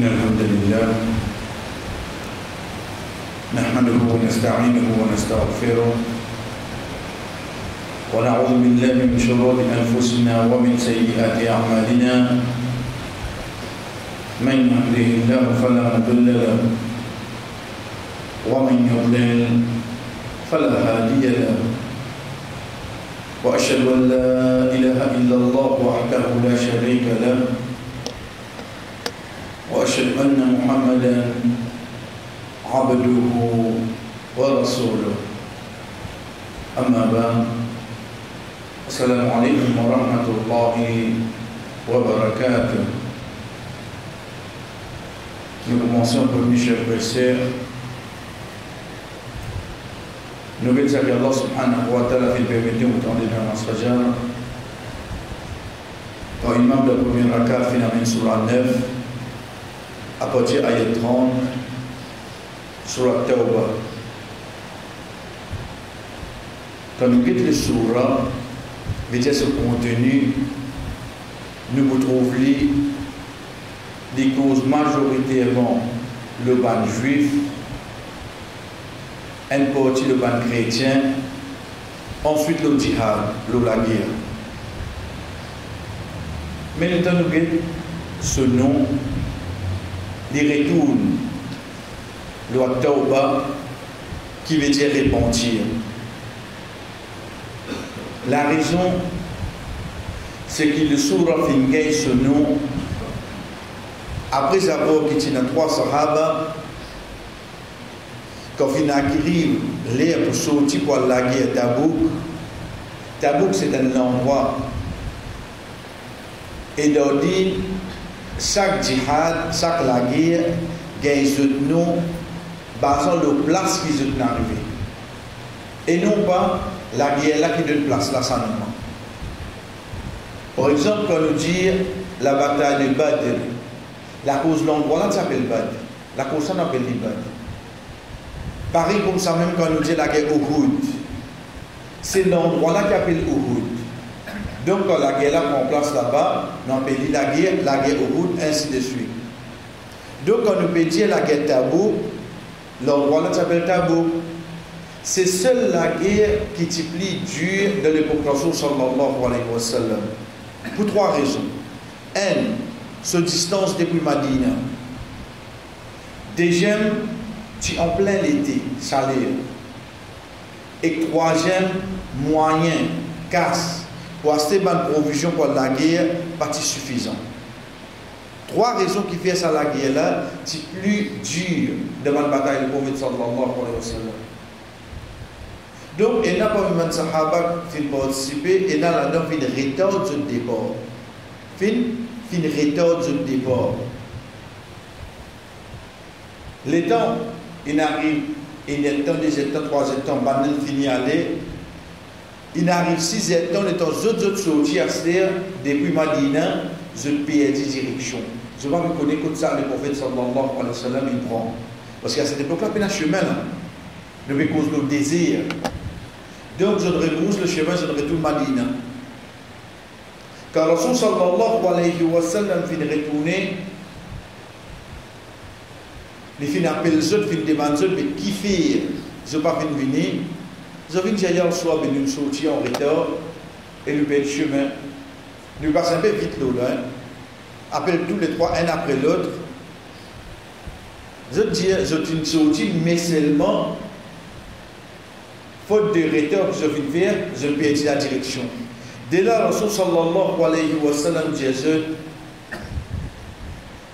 إن الحمد لله نحمده ونستعينه ونستغفره ونعوذ بالله من شرور أنفسنا ومن سيئات أعمالنا من يهده الله فلا مضل له ومن يضلل فلا هادي له وأشهد أن لا إله إلا الله وحده لا شريك له وأشهد أن محمدا عبده ورسوله أما بعد السلام عليكم ورحمة الله وبركاته. Nous commençons pour mes chers frères et sœurs. Nous voulons dire qu'Allah subhanahu wa ta'ala fait permettre autant de namaz fajr. Quand l'imam de la première raka fait la surah 9, à partir de ayat 30, surah Tawbah. Quand nous quittons le surah, veut dire ce contenu, nous retrouvons des causes majoritairement le ban juif, une partie le ban chrétien, ensuite le djihad, la guerre. Mais maintenant nous avons ce nom, il retourne le Tawbah qui veut dire repentir. La raison, c'est que le surah finit ce nom après avoir quitté les 3 sahaba. Quand il arrive l'air pour sortir pour la guerre Tabouk. Tabouk c'est un endroit. Et dans dit chaque djihad, chaque la guerre, gagne ce nom basant la place qui est arrivé. Et non pas la guerre là qui donne place là seulement. Par exemple, quand nous dit la bataille de Badr, la cause de l'endroit là s'appelle Badr. La cause ça s'appelle Badr. Pareil comme ça même quand nous dit la guerre Uhud. C'est l'endroit là qui appelle Uhud. Donc quand la guerre là prend place là-bas, on appelle la guerre Uhud, ainsi de suite. Donc quand nous peut dire la guerre Tabouk, l'endroit là s'appelle Tabouk. C'est seule la guerre qui est plus dure de l'époque de Rasul sallallahu alayhi wa sallam. Pour 3 raisons. 1. Se distance depuis Madina. Deuxième, tu es en plein l'été, salaire. Et 3e, moyen, casse, pour acheter une provision pour la guerre, pas suffisant. 3 raisons qui font ça la guerre là, c'est plus dur devant la bataille du prophète sallallahu alayhi wa sallam. Donc, il n'y a pas eu de sahaba qui ont participé, et là, il y a une rétorte sur le départ. Une rétorte sur le départ. Les temps, il arrive, il y a temps, 2 temps, 3 temps, maintenant il finit à aller. Il arrive 6 temps, les temps, autres sortis à terre, depuis Madina, je perds direction. Je ne vais pas me connaître comme ça, le prophète sallallahu alayhi wa sallam, il prend. Parce qu'à cette époque-là, il y a un chemin, de cause du désir. Donc, je rebrousse le chemin, je retourne Madina. Quand Rasul sallallahu alayhi wa sallam finit de retourner, il finit d'appeler les autres, il finit de demander, mais qui fait? Je ne vais pas venir. Je viens dire hier soir, nous sortir en retard, et nous perdons le chemin. Nous passons un peu vite là. Appelle tous les 3, un après l'autre. Je dis, je suis sorti, mais seulement, faute de retard que je viens faire, je perds la direction. Dès là, Rasul sallallahu alayhi wa sallam dit,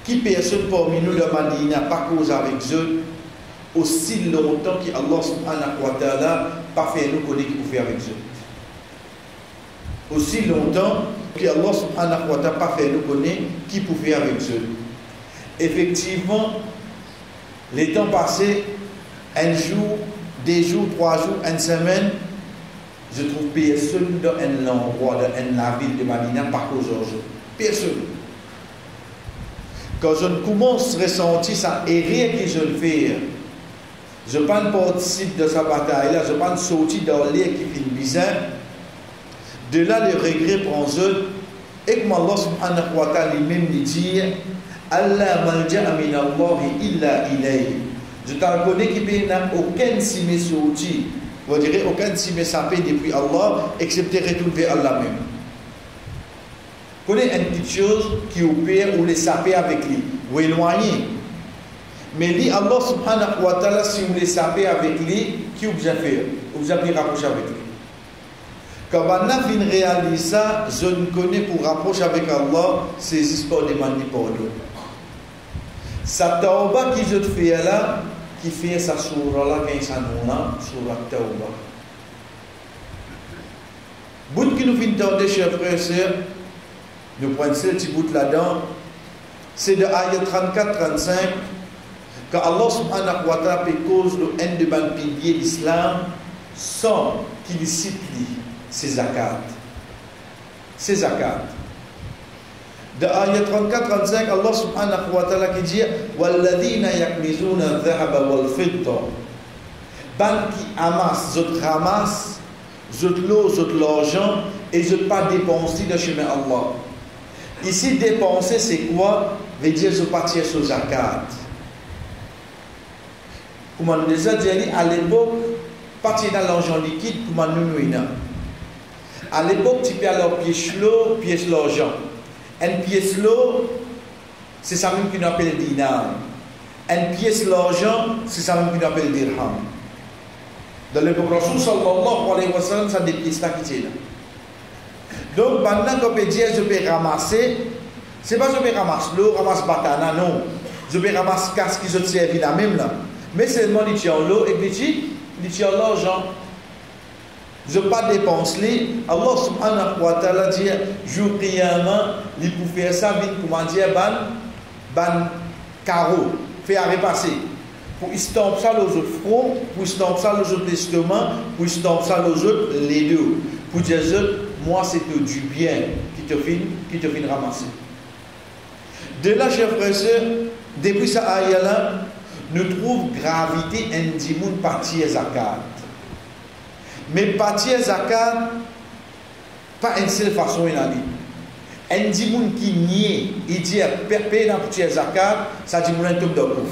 qui personne parmi nous de Madina pas cause avec eux aussi longtemps qu'Allah subhanahu wa ta'ala pas fait nous connaître qui pouvait avec eux. Aussi longtemps qu'Allah subhanahu wa ta'ala pas fait nous connaître qui pouvait avec eux. Effectivement, les temps passés, un jour, 2 jours, 3 jours, une semaine, je trouve personne dans un endroit, dans la ville de Madina, par cause d'eux. Personne. Quand je commence à ressentir ça, et rien que je le fais, je ne participe de sa bataille-là, je ne pas sortir dans l'air qui fait bizarre. De là, le regret prend eux, et comme Allah subhanahu wa ta'ala lui-même dit, Allah malja'a min Allah illa ilayhi. Je t'en connais qui n'a aucun simé sorti. Vous direz aucun simé sapé depuis Allah, excepté retourner vers Allah même. Connais une petite chose qui opère ou les saper avec lui, ou éloigner. Mais lui, Allah subhanahu wa ta'ala, si vous les saper avec lui, qui vous a fait? Vous avez rapproché avec lui. Quand on a fini réaliser ça, je ne connais pour rapprocher avec Allah, c'est histoires de demander pardon. Sa tauba qui je te fais là, qui fait sa surah là, quand ça nous a, surah tauba. Bout qui nous finit d'entendre, chers frères et sœurs, nous prenons ce petit bout là-dedans, c'est de ayat 34-35, que Allah subhanahu wa ta'ala peut cause le haine de ban pilier l'islam sans qu'il cite ses zakat. Ses zakat. De ayat 34-35, Allah subhanahu wa ta'ala qui dit Walladina yakmizuna dhahaba wal fidda. Ban qui amasse, zot ramasse, zot l'eau, zot l'argent, et zot pas dépenser de chemin Allah. Ici, dépenser, c'est quoi? Veut dire se partir sur zakat. Comme on déjà dit à l'époque, partir dans l'argent liquide, comme nous nous. À l'époque, tu peux alors pièce l'eau, pièce l'argent. Une pièce l'eau, c'est ça même qu'on appelle dinar. Une pièce l'argent, c'est ça même qu'on appelle dirham. Dans l'époque, Rasul sallallahu alayhi wa sallam, ça des pièces là qui là. Donc, maintenant qu'on peut dire je peux ramasser, c'est pas je peux ramasser l'eau, ramasser batana, non. Je peux ramasser casque qui se servi là même là. Mais seulement il tient l'eau et puis il tient l'argent. Je ne peux pas dépenser. Allah subhanahu wa ta'ala dit jour qiyamah, il peut faire ça, comment dire, ban carreau, faire repasser. Pour estamper ça aux autres fronts, pour estamper ça aux autres estomacs, pour estamper ça aux autres les deux. Pour dire moi c'est du bien qui te fin ramasser. De là, chers frères et sœurs, depuis ça ayah là, nous trouvons gravité indimoun partir zakat. Mais partir zakat, pas une seule façon il a dit. Indimoun qui nie, il dit perpé dans partir zakat, ça dit moun un top de pouf.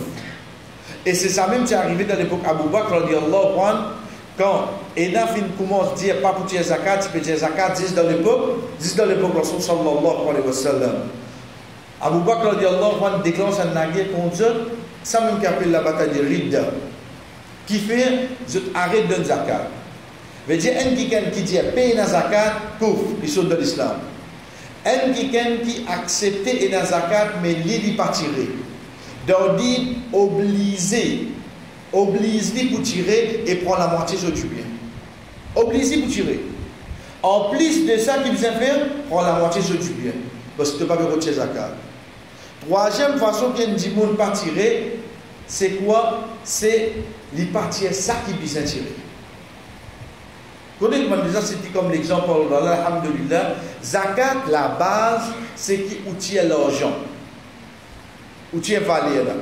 Et c'est ça même qui est arrivé dans l'époque Abu Bakr radiyallahu anhu, quand Enafin commence à dire pas pour tirer zakat, tu peux dire zakat, dis dans l'époque Rasul sallallahu alayhi wa sallam. Abu Bakr radiyallahu anhu déclenche un guerre contre eux, ça même qui appelle la bataille de Ridda, qui fait arrête de zakat. Veut dire un qui dit paye la zakat, pouf, ils sont de l'islam. Un qui accepte la zakat, mais il pas tirer. Donc dit obligé pour tirer et prendre la moitié sur du bien. Obligé pour tirer. En plus de ça, qu'il vient faire, prendre la moitié sur du bien. Parce que tu ne peux pas retirer zakat. Troisième façon qu'il y a une dimoun pas tirer, c'est quoi? C'est les parties ça qui vient tirer. Vous connaissez déjà, c'était comme l'exemple, alhamdulillah, zakat, la base, c'est qui tire l'argent. Ou tu es valeur là.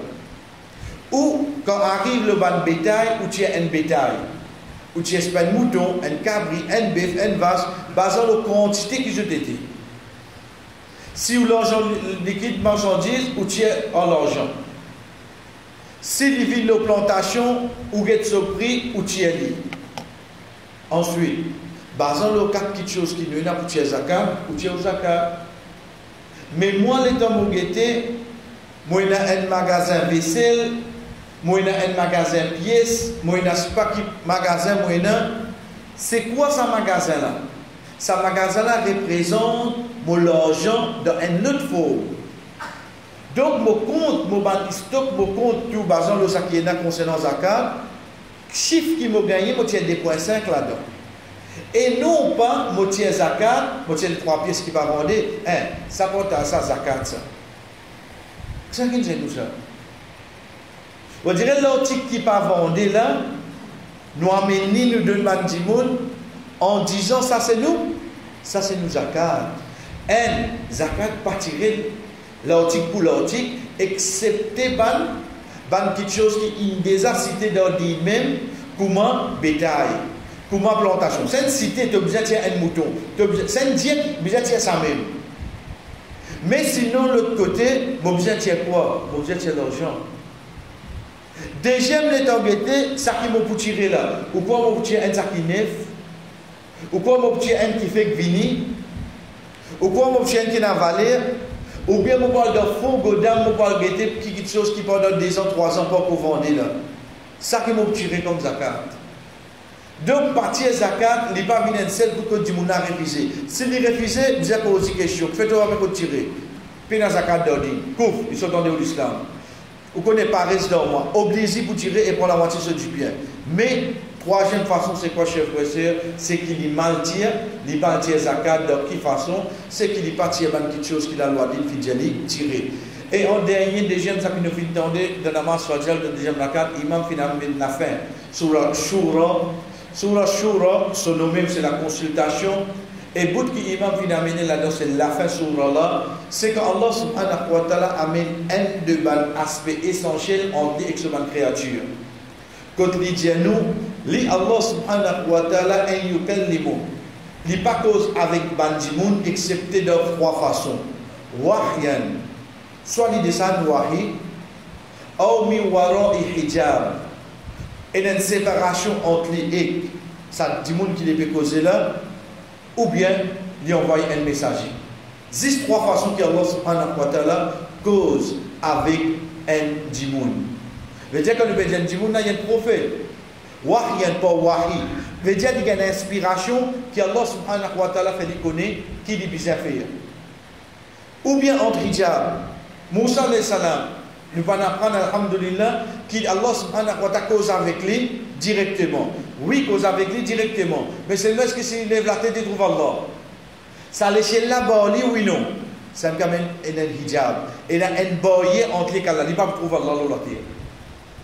Ou quand arrive le ban bétail, ou tu es un bétail. Ou tu es un mouton, un cabri, un bœuf, un vache, basé sur la quantité qui je t'étais. Si l'argent liquide marchandise, ou tu es en l'argent. Si il vit la plantation, ou get ce prix, ou tu es lié. Ensuite, basé sur les quatre petites choses qui nous ont pour tu es zakat, ou tu es au zakat. Mais moi, les temps où j'étais, moi, j'ai un magasin vaisselle, moi, j'ai un magasin pièces, moi, j'ai un magasin, c'est quoi ce magasin-là? Ce magasin-là représente mon argent dans un autre forme. Donc, mon compte, mon stock, mon compte, tout basant le sac qui est concernant zakat, chiffre qui m'a gagné, je tiens 2,5 là-dedans. Et non pas, je tiens zakat, je tiens les 3 pièces qui va vendre, ça porte à ça, zakat, ça. C'est qui nous ça? On dirait l'article qui pas vendu là, nous amenons nous deux mandimoun en disant ça c'est nous zakat. Zakat pas tirer l'article pour l'article, excepté ban quelque chose qui est déjà cité dans le même, comment bétail, comment plantation. C'est une cité, tu as besoin de un mouton, c'est une diète, tu as besoin de ça même. Mais sinon, l'autre côté, mon besoin c'est quoi? Mon besoin c'est l'argent. Deuxième, les embêté, ça qui m'a pour tirer là. Ou quoi, mon petit un sac qui neuf. Ou quoi, mon petit un qui fait que vini. Ou quoi, mon petit un qui n'a valeur. Ou bien, mon parle de faux, godam, mon parle de quelque chose qui pendant 2 ans, 3 ans, pas pour vendre là. Ça qui m'a tiré comme zakat. Donc, partir zakat, il n'est pas venu seul pour que du monde a refusé. S'il refuse, il dit aussi question. Faites-toi avec tirer. Puis dans zakat d'ordi. Couf, ils sont dans l'islam. Vous connaissez pas reste dans moi. Obligé pour tirer et prendre la moitié sur du bien. Mais, troisième façon, c'est quoi, chef professeur? C'est qu'il y mal tire, il pas tire zakat. De quelle façon? C'est qu'il n'y a pas tire quelque chose qu'il a le droit de tirer. Et en dernier, deuxième, ça qui nous fait entendre dans la masse sociale de deuxième zakat, imam finalement la fin. Sur la Shura, son nom même c'est la consultation. Et bout qui imam vient amener là-dedans, c'est la fin sur là, c'est qu'Allah subhanahu wa ta'ala amène un de aspects essentiels en dit avec cette créature. Quand il dit nous, Allah subhanahu wa ta'ala en yukallimu. Il n'est pas cause avec bandimoun excepté de 3 façons. Wahyan, soit il descend wahi, ou mi wara'i hijab. Et une séparation entre les et ça dit monde qui les peut causer là, ou bien lui envoyer un messager. 3 façons que Allah subhanahu wa ta'ala cause avec un dimoun. Veut dire que le bédien dimoun il y a un prophète. Wahyan pas wahi. Veut dire qu'il y a une inspiration que Allah subhanahu wa ta'ala fait connaître qui dit bien faire. Ou bien entre hijab. Moussa alayhi salam, nous allons apprendre alhamdulillah qu'Allah subhanahu wa ta'ala cause avec lui directement. Oui, cause avec lui directement. Mais c'est lorsque s'il lève la tête et trouve Allah. Ça l'échelle là-bas, oui non. C'est quand même un hijab. Et là, un boyer entre les cas là. Il ne peut pas trouver Allah dans la terre.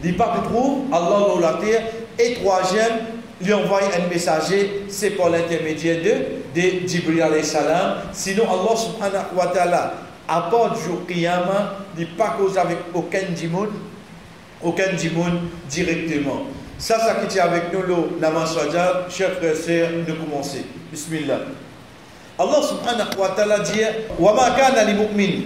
Il ne peut pas trouver Allah dans la terre. Et troisième, lui envoyer un messager, c'est par l'intermédiaire de Jibril alayhi salam. Sinon, Allah subhanahu wa ta'ala, à part du jour Qiyamah, il ne peut pas causer avec aucun djimoun directement. Ça qui est avec nous, le namaz Fajr, chers frères et sœurs, de commencer. Bismillah. Allah subhanahu wa ta'ala dit wa ma kana li mu'min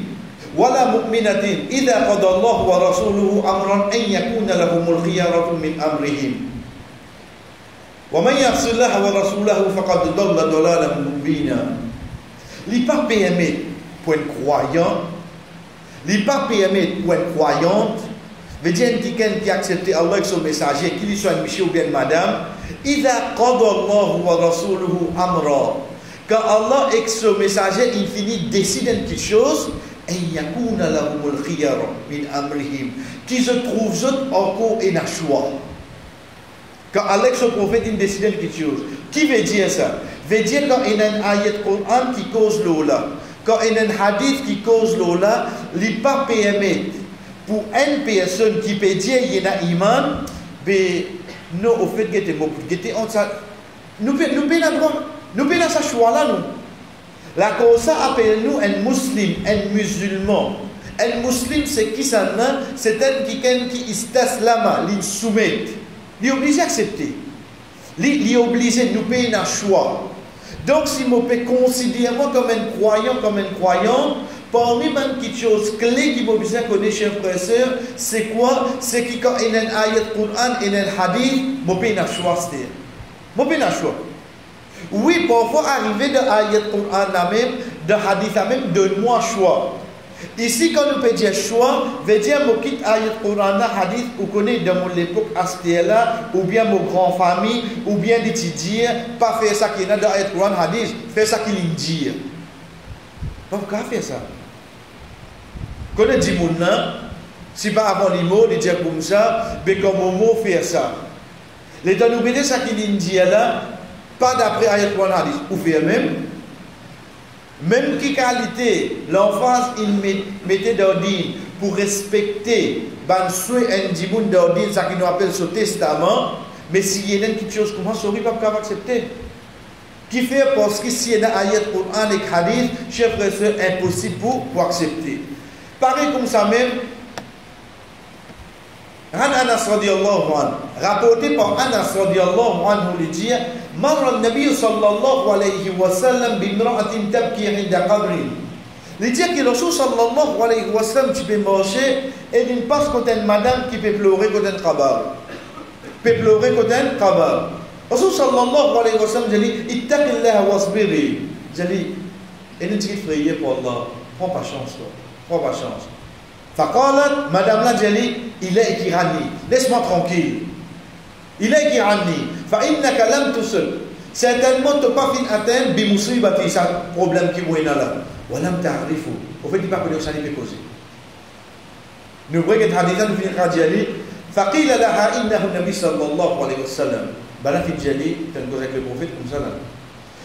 wala mu'minatin idha qada Allah wa rasuluhu amran an yakuna lahumul khiyaratu min amrihim wa man ya'si Allah wa rasulahu faqad dalla dalalan mubina. Li pas permis pour un croyant, li pas permis pour une croyante, veut dire quelqu'un qui a accepté Allah avec son messager, qu'il soit un monsieur ou bien madame, idha qada Allah wa rasuluhu amran. Quand Allah et son messager infini décident quelque chose, qui se trouve encore un choix. Quand Allah et son prophète décident quelque chose, qui veut dire ça? Veut dire quand il y a un ayat Coran qui cause l'ola, quand il y a un hadith qui cause l'ola, il n'est pas permis pour une personne qui peut dire qu'il y a un iman, mais non, au fait, nous pouvons la droit. Nous payons ce choix-là, nous. La cause appelle nous un musulman, un musulman. Un musulman, c'est qui ça? C'est quelqu'un qui istaslama, il soumet. Il est obligé d'accepter. Il est obligé de nous payer un choix. Donc, si je peux considérer moi comme un croyant, parmi les petites choses clés qui m'obligent à connaître, chers frères et sœurs, c'est quoi? C'est que quand il y a un ayat Quran et un hadith, je paye un choix. Je paye un choix. Oui, parfois arriver de ayat Quran même, de hadith même, donne-moi choix. Ici, quand nous peut dire choix, veut dire que quitte ayat Quran, hadith, ou connaît de mon époque là, ou bien mon grand famille, ou bien d'étudier, pas faire ça qui est dans ayat Quran, hadith, faire ça qu'il dit. Pourquoi faire ça? Quand on dit mon nom, si pas avant les mots, il dit comme ça, mais comme mon mot faire ça. Les temps nous ça qu'il dit là. Pas d'après ayat Quran hadith, ou faire même qui qualité l'enfance il mettait d'ordine pour respecter ban souhait un dimoun d'ordine ça qui nous appelle ce testament, mais s'il y a une petite chose comment ça pas capable accepter qui fait parce que s'il y a ayat Quran et hadith chers frères et sœurs impossible pour accepter. Pareil comme ça même Anas radiyallahu anhu, rapporté par Anas radiyallahu anhu, il dit مر النبي صلى الله عليه وسلم بامرأة تبكي عند قبر Il dit que le Rasul sallallahu alayhi wa sallam, tu peux marcher et il passe côté une madame qui peut pleurer côté un khabar. Peut pleurer côté un khabar. Le Rasul sallallahu alayhi wa sallam dit ittaqillah wasbiri. Il dit, il dit frayé pour Allah. Prends pas chance, toi. Prends pas chance. Faqalat, madame la dit, il est ikirani. Laisse-moi tranquille. Il est ikirani. Fa innaka lam tusil. Certainement, tu n'as pas fini atteindre bimusibati, c'est un problème qui est là. Walam ta'rifu. Au fait, il pas que ça n'est pas causé. Nous voyons que hadithan nous finira diali. Faqila laha innahu nabi sallallahu alayhi wa sallam. Bala fi diali, tel que avec le prophète comme ça là.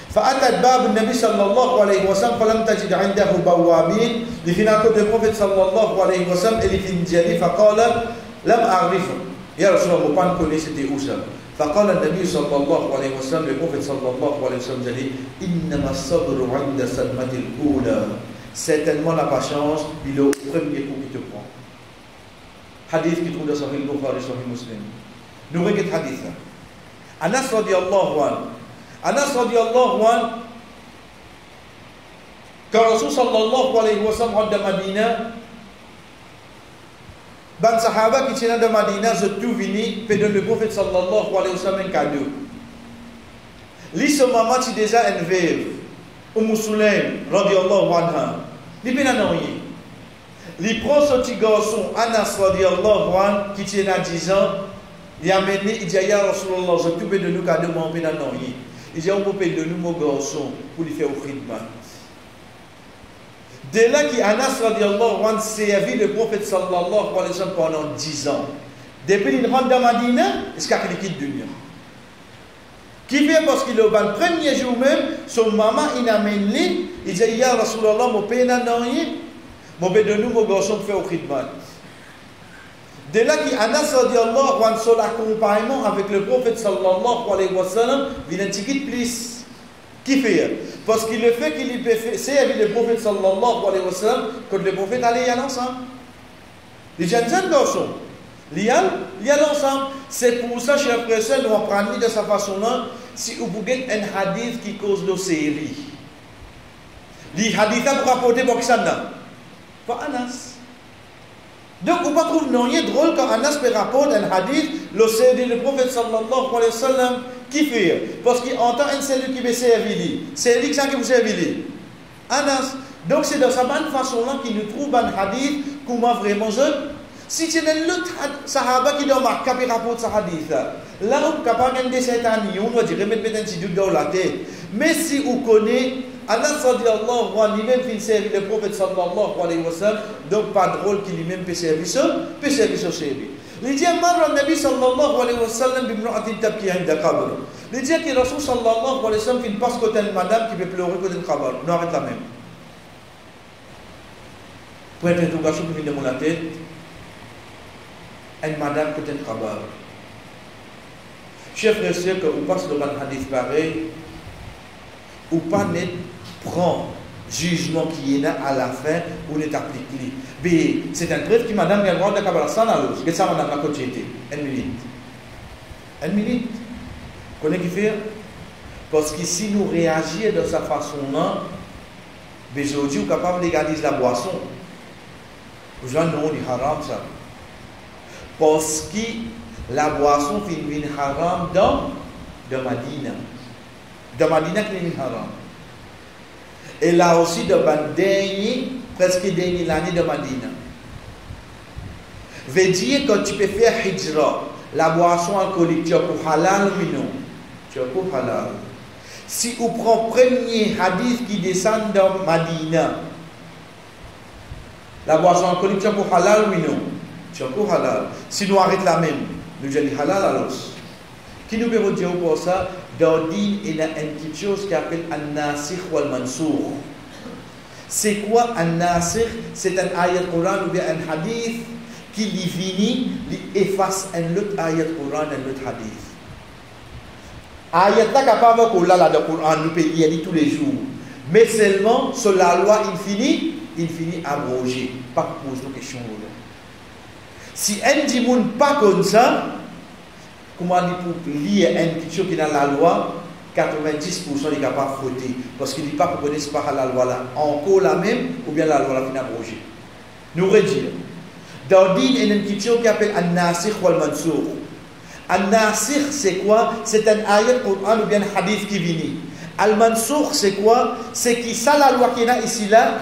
فأتت باب النبي صلى الله عليه وسلم فلم تجد عنده بوابين لفينا كتب البروفيت صلى الله عليه وسلم اللي في الجلي فقال لم أعرفه يا رسول الله ما كوني c'était où ça فقال النبي صلى الله عليه وسلم للبروفيت صلى الله عليه وسلم جلي إنما الصبر عند الصدمة الأولى certainement la patience il est au premier coup qui te prend hadith qui trouve dans Sahih Bukhari Sahih Muslim nous regardons hadith là Anas radiyallahu anhu Anas radiyallahu anhu quand Rasul sallallahu alayhi wa sallam rentre de Madina ban sahaba qui tiennent de Madina je tout vini puis donne le prophète sallallahu alayhi wa sallam un cadeau li ce moment tu déjà un veuve Sulaim radiyallahu anha li bien rien li prend ce petit garçon Anas radiyallahu anhu qui tient à 10 ans il a mené il dit ya Rasulullah je tout de nous cadeau mon bien rien il dit on peut payer de nous mon garçon pour lui faire au khidmat. De là qu'Anas radiallahu anhu servi le prophète sallallahu alayhi wa sallam pendant 10 ans. Depuis qu'il rentre dans Madina, est-ce qu'il quitte dunya. Qui fait parce qu'il est au premier jour même, son maman il amène lui, il dit ya Rasulallah mon paye n'a rien, mon paye de nous mon garçon pour faire au khidmat. De là qu'Anas radiallahu anhu son accompagnement avec le prophète sallallahu alayhi wa sallam vient un petit plus. Qui fait? Parce qu'il le fait qu'il peut faire, c'est avec le prophète sallallahu alayhi wa sallam quand le prophète allait y aller ensemble. Les jeunes garçons, ils y allent ensemble. C'est pour ça, chers frères et sœurs, nous apprenons de sa façon-là, si vous voulez un hadith qui cause de série. Les hadiths vous rapportez pour qui ça n'a pas Anas. Donc, on ne trouve rien de drôle quand Anas peut rapporter un hadith, le prophète sallallahu alayhi wa sallam, qui fait? Parce qu'il entend un celui qui veut servir. C'est lui qui vous servir. Anas. Donc, c'est de cette façon-là qu'il nous trouve un hadith, comment vraiment jeune. Si tu as l'autre sahaba qui doit marquer et rapporter ce hadith, là, on est capable de cette année, on va dire, remettre un petit doute dans la tête. Mais si on connaît, Anas sallallahu alayhi wa sallam, il servir le prophète sallallahu alayhi wa sallam, donc pas drôle qu'il lui-même peut servir ça, peut servir ça chez lui. Il dit مرة النبي صلى الله عليه وسلم بامرأة تبكي عند قبر. Il dit que le Rasul sallallahu alayhi wa sallam il passe côté une madame qui peut pleurer côté une qabr. Non, arrête la même. Pour être interrogation qui vient de mon tête, une madame côté une qabr. Chers frères et sœurs, quand on passe devant un hadith pareil, ou pas net prend jugement qui est là à la fin ou n'est appliqué. Mais c'est un prêtre qui madame a le droit de Kabbalah sans la luz. Qu'est-ce que ça madame a côté? Une minute. Une minute. Connaissez qui fait? Parce que si nous réagissons de cette façon-là, aujourd'hui, nous sommes capables de légaliser la boisson. Les gens non, c'est haram ça. Parce que la boisson finit haram dans Madina. Dans Madina, c'est haram. Et là aussi, de dernier, presque dernier l'année de Madina. Veut dire que tu peux faire hijra, la boisson alcoolique, tu as pour halal ou non? Tu as pour halal. Si on prend le premier hadith qui descend dans Madina, la boisson alcoolique, tu as pour halal ou non? Tu as pour halal. Si nous arrêtons la même, nous allons halal alors. Qui nous peut dire pour ça? Dans le din, il y a une petite chose qui s'appelle An-Nasikh wal-Mansour. C'est quoi An-Nasikh? C'est un ayat Coran ou bien un hadith qui lui finit, lui efface un autre ayat Coran, un autre hadith. Ayat là capable qu'on l'a dans le Coran, nous peut y aller tous les jours. Mais seulement sur la loi il finit abrogé. Pas poser de questions. Si un dit pas comme ça, comment on peut lire une petite chose qui est dans la loi, 90% est capable de fauter. Parce qu'il ne dit pas qu'on connaisse pas la loi là. Encore la même, ou bien la loi là qui est abrogée. Nous redire. Dans le il y a une question qui appelle An-Nasikh ou Al-Mansour. An-Nasikh, c'est quoi? C'est un ayat Coran ou bien un hadith qui vient. Al-Mansour, c'est quoi? C'est qui ça la loi qui est là, ici là,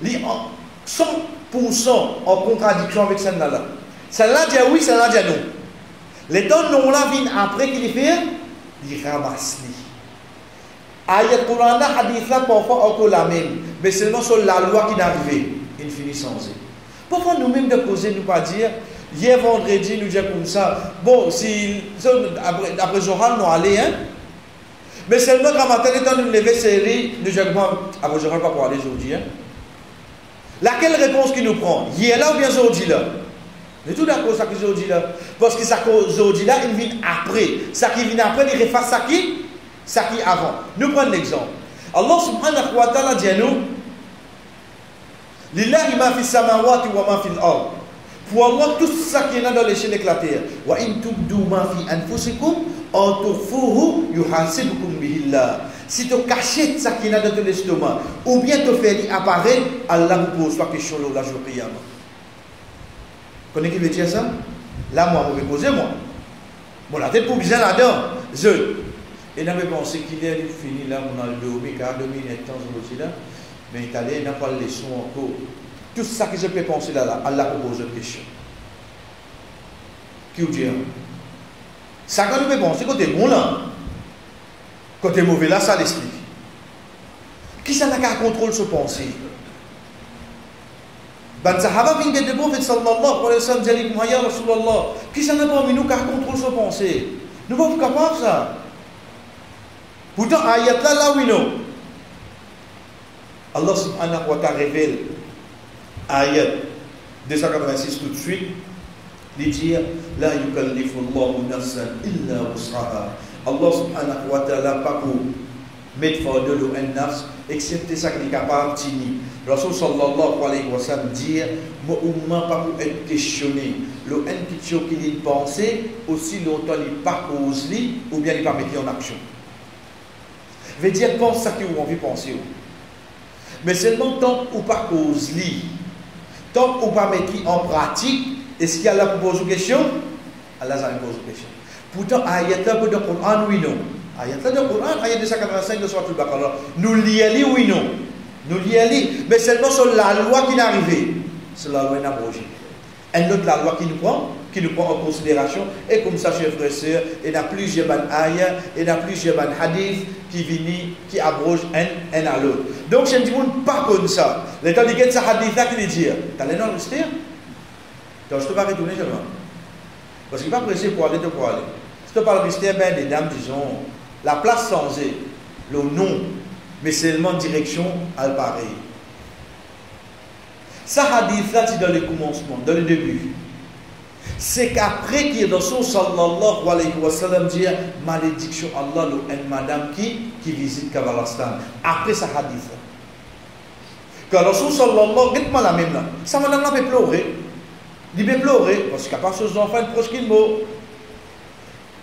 100% en contradiction avec celle-là. Celle-là dit oui, celle-là dit non. Les temps non là viennent après qu'il fait, il ramasse les. Ayat Coran là, hadith là, parfois encore la même. Mais seulement sur la loi qui est arrivée. Il finit sans eux. Pourquoi nous-mêmes de causer, nous pas dire, hier vendredi, nous disons comme ça, bon, si, après Zohar, nous allons, hein, mais seulement quand matin, étant nous lever série, nous disons, après Zohar, pas pour aller aujourd'hui, hein. Laquelle réponse qui nous prend? Hier là ou bien aujourd'hui là? Mais tout d'accord, ça qui est aujourd'hui là. Parce que ça qui est aujourd'hui là, il vient après. Ça qui vient après, il refasse ça qui avant. Nous prenons l'exemple. Allah subhanahu wa ta'ala dit à nous, Lillahi ma fi samawati wa ma fi al-ard. Pour Allah, tout ça qui est dans les chaînes de la terre. Wa in tubdu ma fi anfusikum aw tukhfuhu yuhasibukum bihi Allah. Si tu caches ça qui est dans l'estomac, ou bien tu fais apparaître, Allah vous pose la question la jour de Qiyamah. Vous connaissez qui veut dire ça? Là, moi, je vais poser moi. Bon, la tête pour bien là-dedans. Et n'a pas pensé qu'il est fini là, on a le dormi, car 2000 temps aujourd'hui là. Mais l'Italien n'a pas les leçons encore. Tout ça que je peux penser là, Allah pose une question. Qui vous dit? Ça que nous pouvons penser, côté bon là. Côté mauvais là, ça l'explique. Qui ça n'a qu'à contrôler ce pensée? Ben Sahaba vient de prophète sallallahu alayhi wa sallam, dit ya Rasulallah. Qui ça n'a pas mis nous qu'à contrôler ce pensée? Nous ne sommes pas capables de ça. Pourtant, ayat là, oui, non. Allah subhanahu wa ta'ala révèle ayat 286 tout de suite. Il dit la yukallifu Allahu nafsan illa wus'aha. Allah subhanahu wa ta'ala pas pour mettre fort de l'eau en nafs excepté ça qu'il est capable de tenir. Rasul sallallahu alayhi wa sallam dit moi umma pas pour être questionné. Le en question qu'il y pensé aussi longtemps il pas cause lui ou bien il pas mettre en action. Veut dire pense ça que vous envie penser. Mais seulement tant ou pas cause li, tant ou pas mettre en pratique, est-ce qu'il y a là pour poser une question? Allah ça pose une question. Pourtant, ayat là pour le Coran, oui non. Ayat là dans le Coran, ayat 285 de Surah Al-Baqarah. Nous lions, oui non. Nous lions, mais seulement sur la loi qui est arrivée. C'est la loi inabrogée. Et l'autre, la loi qui nous prend en considération. Et comme ça, chers frères et sœurs, il y a plusieurs ayats, il y a plusieurs hadiths qui abrogent un à l'autre. Donc, je ne dis pas comme ça. L'état de ce hadith-là qui dit, tu as l'air de rester? Donc, je ne peux pas retourner seulement. Parce qu'il n'est pas pressé pour aller. Si tu parles de rester, ben, des dames, disons, la place sans le nom, mais seulement direction à pareil. Ça hadith-là, c'est dans le commencement, dans le début. C'est qu'après qu'il y a dans son sallallahu alayhi wa sallam dit malédiction Allah, une madame qui visite Kabbalastan. Après ça hadith-là. Quand Rasul sallallahu, dites-moi la même là. Ça madame là peut pleurer. Il peut pleurer parce qu'à part ses enfants, proche qu'il mot.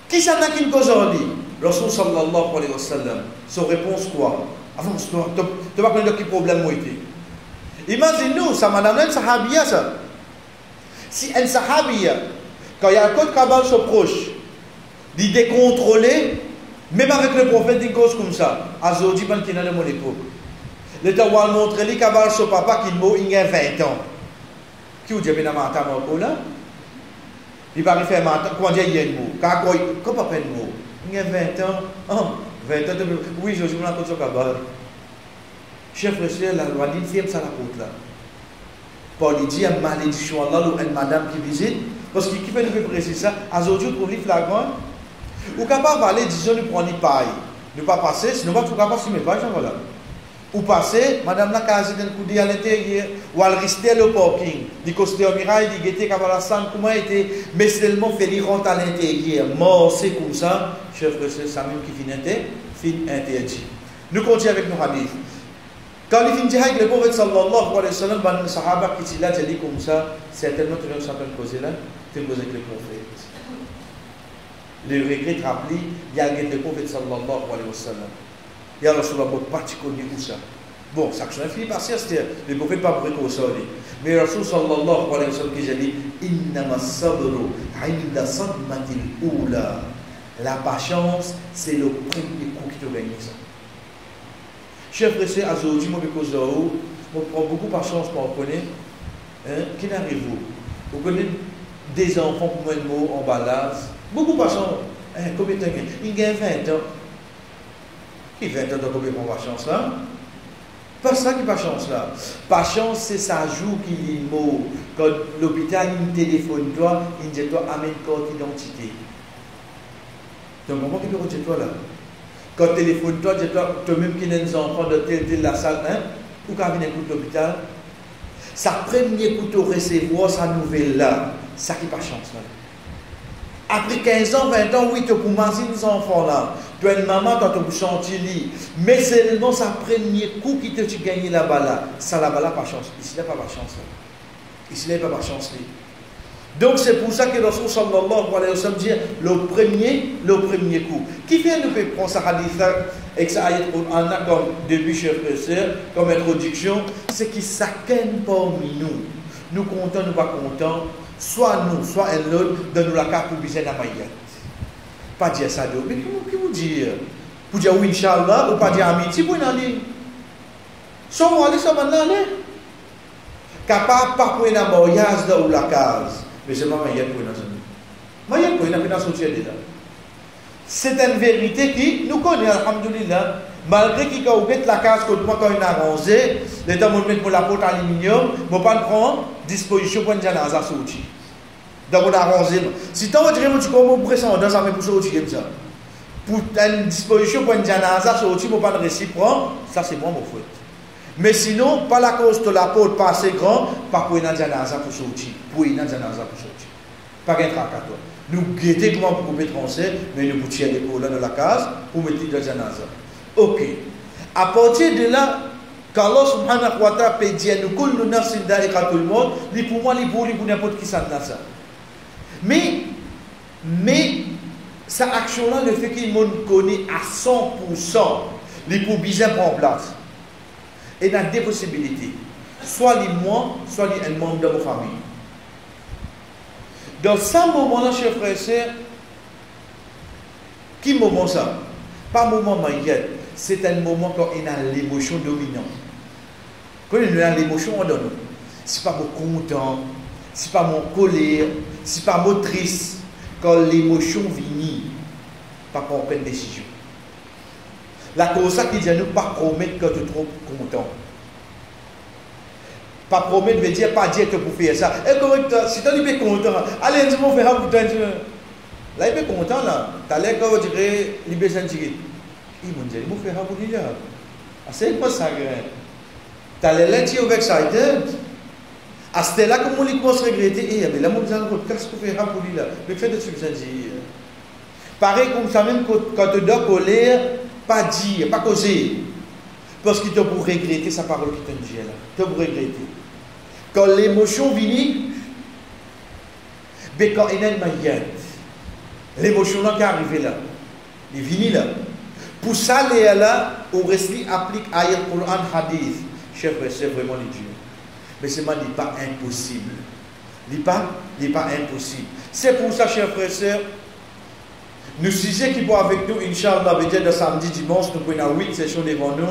Qui s'en a qui ne cause en dit? Rasul sallallahu alayhi wa sallam. Son réponse quoi? Avance-toi. Tu vas prendre quel problème moi été. Imagine-nous, ça madame là, une sahabia ça. Si un sahabia, quand il y a un code Kabbal se proche, d'y décontrôler, même avec le prophète, il cause comme ça. Azodi, ben qui n'a de mon époque. L'État va montrer les Kabbal son papa qui m'a il y a 20 ans. Qui vous dit, ben, matin, là? Il va faire matin, comment dire, il y a un mot. Quand papa un mot, il y a 20 ans. Oh, 20 ans, oui, je joue dans le Kabbal. Chef frère, la loi dit, ferme ça la porte là. Paul dit, il y a malédiction Allah, une madame qui visite. Parce qu'il fait nous préciser ça, à aujourd'hui, pour les flagrants, ou capable d'aller, disons, nous prendre les pailles. Ne pas passer, sinon, on ne va pas passer mes pailles, voilà. Ou passer, madame la case d'un coup à l'intérieur, ou elle restait le parking. Du côté au mirail, du guetté, Kabbalastan, comment était, mais seulement fait les rentes à l'intérieur. Mort, c'est comme ça, chef frère, c'est ça même qui finit interdit. Nous continuons avec nos hadiths. Quand il finit avec le prophète sallallahu alayhi wa sallam, les sahaba qui sont là, dit comme ça, certainement tu ne sais pas causer là, tu causes avec le prophète. le regret rappelé, il y a le prophète sallallahu alayhi wa sallam. Il y a Rasulallah pas connu pour ça. Bon, ça que infini patience, le prophète pas pour ça. Mais Rasul sallallahu alayhi wa sallam qui a dit innama sabru inda sadmatil ula. La patience, c'est le premier coup qui te gagne ça. Chers frères et sœurs, aujourd'hui, je prends beaucoup de patience pour vous connaître. Qui n'arrive-vous? Vous connaissez des enfants pour moi, le mot en balade. Beaucoup de patience. Combien de temps? Il y a 20 ans. Qui 20 ans de combien de patience là? Pas ça qui patience là. Patience, c'est ça joue qui lit le mot. Quand l'hôpital il téléphone toi, il dit toi amène carte d'identité. Donc comment tu peux dire toi là? Quand téléphone toi, toi-même qui es un enfant de telle la salle, ou quand vient écouter l'hôpital, sa premier coup de recevoir sa nouvelle là, ça qui pas chance là. Après 15 ans, 20 ans, oui, tu peux commencer les enfants là. Tu as une maman, tu as senti lit. Mais seulement sa premier coup qui te gagné là-bas là. Ça là-bas là, pas chance. Ici là, pas chance là. Ici là, pas chance là. Donc c'est pour ça que Rasul sallallahu alayhi wa sallam dit le premier coup. Qui fait nous peut prendre ça hadith et ça ayat Qur'an comme début chef frère, comme introduction, c'est qui s'accène parmi nous. Nous comptons, nous pas contents. Soit nous, soit un autre, donne-nous la carte pour biser la maillette. Pas dire ça d'eau. Mais qui vous dit? Pour dire oui, Inch'Allah, ou pas dire amitié pour y aller? Soit vous allez, soit vous allez. Capable pas pour y aller dans mariage ou la case. Mais c'est pas maillette pour y aller. Maillette pour y aller dans la société. C'est une vérité qui nous connaît, alhamdoulilah. Malgré qu'il y a la case que moi quand il a arrangé, l'État m'a mis pour la porte aluminium, je ne vais pas prendre disposition pour une janaza sortie. Donc on a arrangé. Si tu as dit que tu as présenté, ça va pour sortir comme ça. Pour une disposition pour une janaza sortie, je ne vais pas le réciproque, ça c'est moi mon faute. Mais sinon, pas la cause de la porte pas assez grand, pas pour une janaza pour sortir. Pour une janaza pour sortir. Pas un tracas. Nous guettons comment pour couper français, mais nous tirons les couleurs de la case pour mettre dans la janaza. Ok. À partir de là, quand Allah subhanahu wa ta'ala peut dire nous kullu nafsin da'iqatul maut, li pour moi, li pour n'importe qui ça n'a ça. Mais sa action-là, le fait qu'il me connaît à 100%, li pour bien prendre place. Et il y a deux possibilités. Soit li moi, soit li un membre de ma famille. Dans ce moment-là, chers frères et sœurs, qui moment ça? Pas moment maillette. C'est un moment quand il a l'émotion dominante. Quand il a l'émotion, on donne. Ce n'est pas mon content, ce n'est pas mon colère, ce n'est pas mon triste. Quand l'émotion vient, pas prendre une décision. La cause ça qui dit à nous, pas promettre que tu es trop content. Pas promettre veut dire, pas dire que vous faites ça. Et correct, si tu es content, allez, tu vas faire pour toi. Là, il est content, là. Tu as l'air que vous direz, il est besoin de dire. Il m'a dit, il m'a fait un peu de là. C'est quoi ça? Tu as l'air d'être excited. À ce là comme on lui commence à regretter, mais là, mon besoin de qu'est-ce que vous faites un peu de là? Mais faites de ce que vous dire. Pareil comme ça, même quand tu dois colère, pas dire, pas causer. Parce qu'il te pour regretter sa parole qui te dit là. Tu pour regretter. Quand l'émotion vient, mais quand il y a une manière, l'émotion qui est arrivée là, il vient là. Pour ça, là, on reste applique ayat Quran hadith. Chef, c'est vraiment les dieux. Mais ce n'est pas impossible. Ce n'est pas impossible. C'est pour ça, chers frères et sœurs, nous sujets qui vont avec nous, Inch'Allah, de samedi, dimanche, nous prenons 8 sessions devant nous.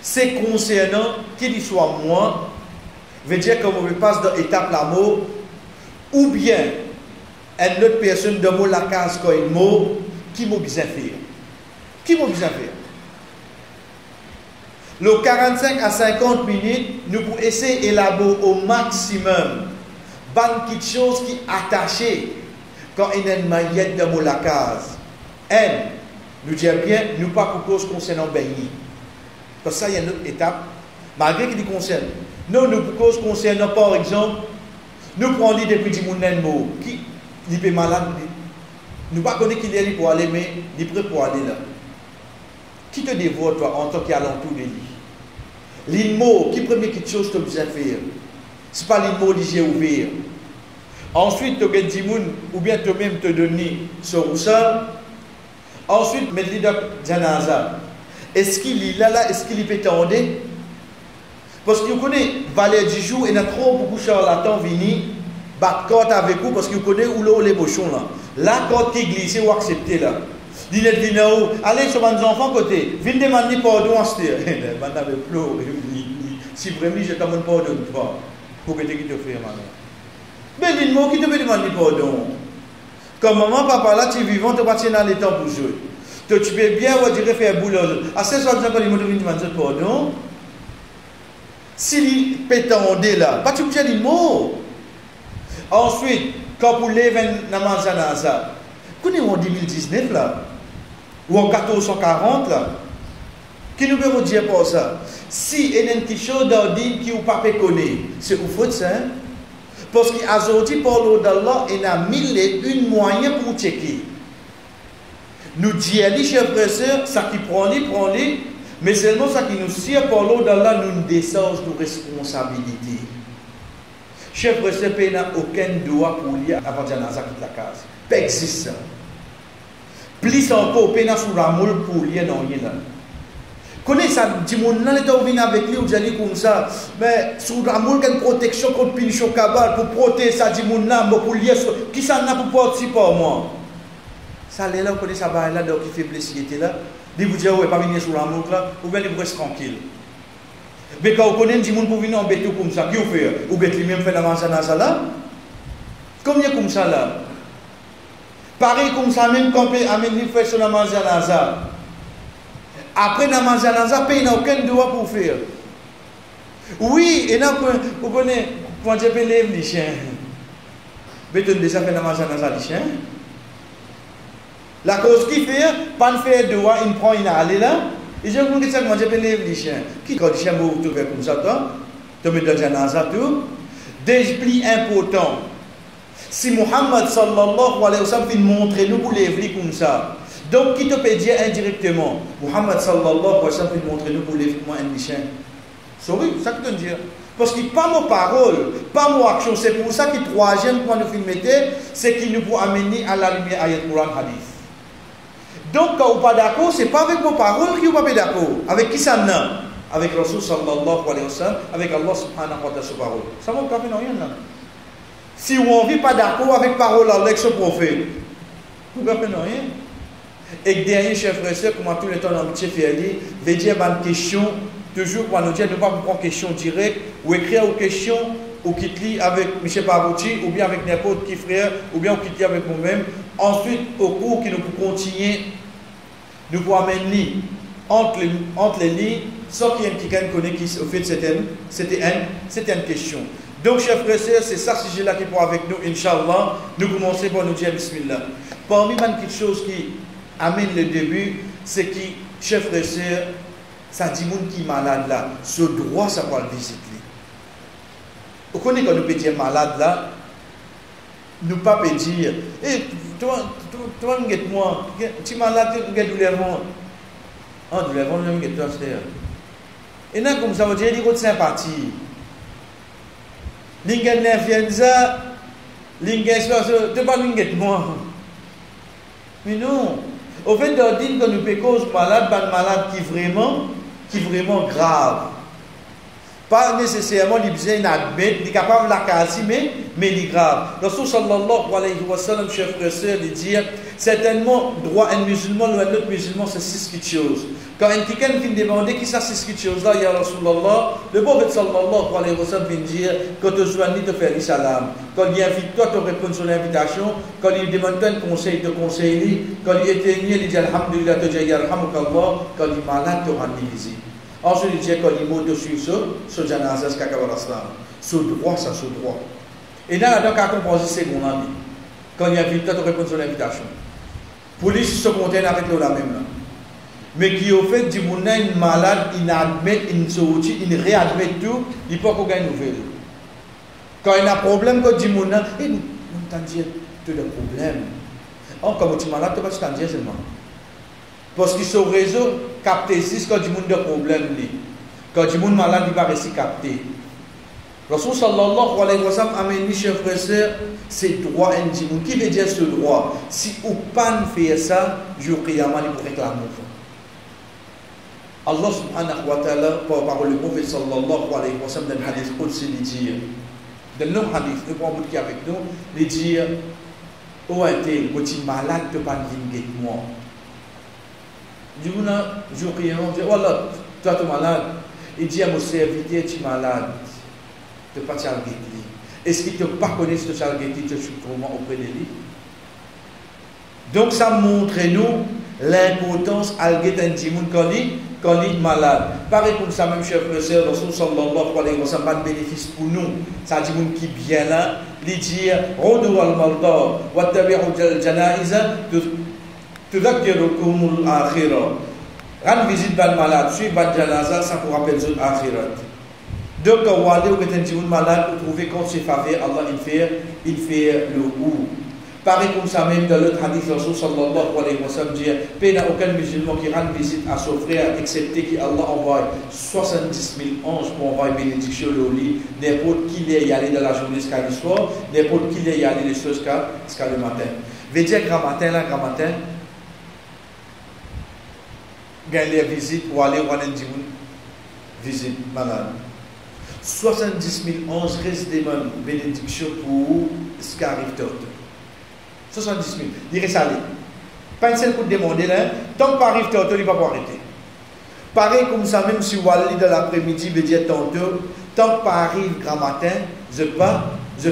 C'est concernant, qu'il soit moi, veut dire qu'on passe dans l'étape la mot, ou bien une autre personne de mot la case quand il mot, qui m'a besoin faire. Qui m'a besoin faire. Le 45 à 50 minutes, nous pouvons essayer d'élaborer au maximum une petite chose qui est attachée quand il y a une maillette de mot la case. Nous disons bien, nous pas pour cause concernant Béni. Parce que ça, il y a une autre étape, malgré qu'il concerne. Nous pour cause concernant, par exemple, nous prenons l'idée depuis du monde qui est malade. Nous ne connaissons pas qu'il est là pour aller, mais il est prêt pour aller là. Qui te dévoile, toi, en tant qu'alentour de lui? L'immo, qui première chose que tu as besoin de faire? Ce n'est pas l'immo les yeux ouverts. Ensuite, tu as des gens, ou bien toi-même te donner sur ça. Ensuite, mettre le janaza. Est-ce qu'il est là, est-ce qu'il peut tendre? Parce que vous connaissez, valet du jour, il y a trop beaucoup de charlatans venus battre carte avec vous parce que vous connaissez où l'eau les bochons là. La carte qui glisse ou acceptez là. Dis net vina où, allez sur mes enfants côté, viens demander pardon à ce terre. Madame pleure, si vraiment je te demande pardon pas, pour que tu te fasses maintenant. Mais dis-moi qui te peut demander pardon. Comme maman, papa là, tu es vivant, tu vas pas dans les temps pour jouer. Tu peux bien dire faire boulot. À ce soir, quand il m'a demandé pardon, s'il peut t'onder là, pas tu peux dire mot. Ensuite, quand vous levez dans Manzanaza, vous connaissez en 2019 là, ou en 1440 là, qui nous peut vous dire pour ça? Si il y a une petite chose d'ordine qui vous pas connaître, c'est vous faites ça. Parce qu'aujourd'hui, par l'eau d'Allah, il y a mille et une moyens pour checker. Nous disons, chers frères et sœurs, ça qui prend-les, mais seulement ça qui nous sert par l'eau d'Allah, nous décharge nos responsabilités. Chers frères et sœurs, il n'y a aucun droit pour lui avant de janaza quitte la case. Pas existe ça. Plus encore, il n'y a pas sur la moule pour lui, non, il y a là. Connais ça, du monde là, les venir avec lui, ou dit comme ça, mais sur la moule, une protection contre pinchon cabal, pour protéger ça, du monde là, pour lier, qui ça n'a pour participer pour moi? Ça, là, vous connaissez ça, là, donc qui fait blessé, là. Il vous dit, ouais, pas venir sur la moule là, ou bien il reste tranquille. Mais quand vous connaissez du monde pour venir embêter comme ça, qui vous fait? Ou bien lui-même fait la manzanaza là? Combien comme ça là? Pareil comme ça, même quand on amène lui faire sur la manzanaza. Après la manzanaza, il n'y a aucun droit pour faire. Oui, et là, vous connaissez, quand je peux lever les chiens. Mais tu as déjà fait la manzanaza les chiens. La cause qui fait, pas de faire droit, il prend une allée là. Et je vous dis ça, quand je peux lever les chiens. Qui quand les chiens vous trouvez comme ça, tu mets dans la janaza tout. Dépli important. Si Muhammad sallallahu alayhi wa sallam vient montrer nous pour lever comme ça. Donc, qui te peut dire indirectement, Muhammad sallallahu alayhi wa sallam vient montrer nous pour lever moi un chien. Sorry, c'est ça que tu veux dire. Parce que pas nos paroles, pas nos actions. C'est pour ça que le troisième point de film c'est qu'il nous peut amener à la lumière ayat Quran hadith. Donc, quand vous n'êtes pas d'accord, ce n'est pas avec vos paroles que vous n'êtes pas d'accord. Avec qui ça n'a? Avec Rasul sallallahu alayhi wa sallam, avec Allah subhanahu wa ta'ala sa parole. Ça va pas faire rien là. Si vous n'êtes pas d'accord avec parole avec ce prophète, vous ne pouvez pas faire rien. Et derrière, chers frères et sœurs, comme tout le temps dans le métier féali, veut dire une question, toujours pour nous dire, ne pas prendre question directe, ou écrire une question, ou quitter avec M. Parouti, ou bien avec n'importe qui frère, ou bien quitter avec nous-mêmes. Ensuite, au cours qui nous pouvons continuer, nous pouvons amener entre les lignes, sans qu'il y ait quelqu'un qui connaît qui au fait c'était une question. Donc, chers frères et sœurs, c'est ça ce sujet-là qui est avec nous, Inch'Allah. Nous commençons par nous dire Bismillah. Parmi les petites choses qui amènent le début, c'est que, chers frères et sœurs, ça dit monde qui est malade là, ce droit, ça va le visiter. Vous connaissez quand nous peut dire malade là, nous ne pas dire, hey, toi, moi, tu es malade, tu as douleur. Ah, douleur, tu as douleur. Et là, comme ça, vous dire, il y a de sympathie. L'ingen l'influenza, l'ingen tu pas l'ingen moi. Mais non. Au fait, on dit que nous peut cause malade, qui est vraiment grave. Pas nécessairement il besoin d'admettre, il est capable de la casser, mais il est grave. Rasul sallallahu alayhi wa sallam, chers frères et sœurs, il dit certainement, droit un musulman ou un autre musulman, c'est 6 petites choses. Quand un quelqu'un vient demander qui ça, 6 petites choses-là, il y a Rasulallah, le prophète sallallahu alayhi wa sallam vient dire quand tu soignes, te faire salam. Quand il invite toi, tu réponds sur l'invitation. Quand il demande un conseil, te conseille. Quand il est éteigné, il dit alhamdulillah, te dit yarhamukallah. Quand il est malade, te rend visite. Ensuite, il dit quand il mot de suivre ce janazas kakabal aslam. Ce droit, ça, ce droit. Et là, donc, à composer, c'est mon ami. Quand il invite toi, tu réponds sur l'invitation. Police se contente avec le la même là. Mais qui au fait du monde une malade, il admet, il réadmet tout, il peut pas gagner une nouvelle. Quand il a un problème, quand du monde, il nous dit tu as des problèmes. Quand tu es malade, tu ne vas pas te dire seulement. Parce que ce réseau capte 6 quand du monde a des problèmes. Quand du monde malade, il va rester capté. Rasul sallallahu alayhi wa sallam a mis, chers frères et sœurs, c'est droit individuel. Qui veut dire ce droit? Si ou pas fait ça, jour qiyamah, il pourrait réclamer. Allah subhanahu wa ta'ala, par parole du prophète sallallahu alayhi wa sallam, dans le hadith Qudsi, il dit, dans le hadith, nous prenons qui avec nous, il dit, oh, t'es malade, tu ne peux pas venir moi. Du coup, jour qiyamah, il dit, oh là, toi tu es malade. Il dit à mon serviteur, tu es malade. Tu n'es pas chargé. Est-ce qu'il ne te pas connaît ce chargé, tu es sûrement auprès de lui? Donc ça montre nous l'importance d'alguer un djimoun quand il est malade. Pareil comme ça, même chef frère, sœur, Rasul sallallahu alayhi wa sallam, pas de bénéfice pour nous. Ça dit moun qui bien là, il dit, Rodou al-Maldar, wa tabi'u al-Janaiza, tudakkirukum al-Akhirah. Rendre visite ban malade, suivre ban janaza, ça vous rappelle zone akhirat. Donc, quand vous allez au un malade, vous trouvez quand c'est faveur, Allah il fait le ou. Pareil comme ça même dans l'autre hadith, Rasul sallallahu alayhi wa sallam dit, il n'y a aucun musulman qui rend visite à son frère, excepté qu'Allah envoie 70 000 anges pour envoyer bénédiction au lit, n'importe qui est y aller dans la journée jusqu'à le soir, n'importe qui est y aller le soir jusqu'à le matin. Veut dire grand matin, gagner visite ou aller voir un djimoun visite malade. 70 000 anges restent des bénédictions pour ce qui arrive tout. 70 000. Il reste allé. Pas une seule pour demander là. Tant que pas arrive tout, il ne va pas arrêter. Pareil comme ça, même si vous allez dans l'après-midi, vous dites tantôt, tant que pas arrive grand matin, je ne vais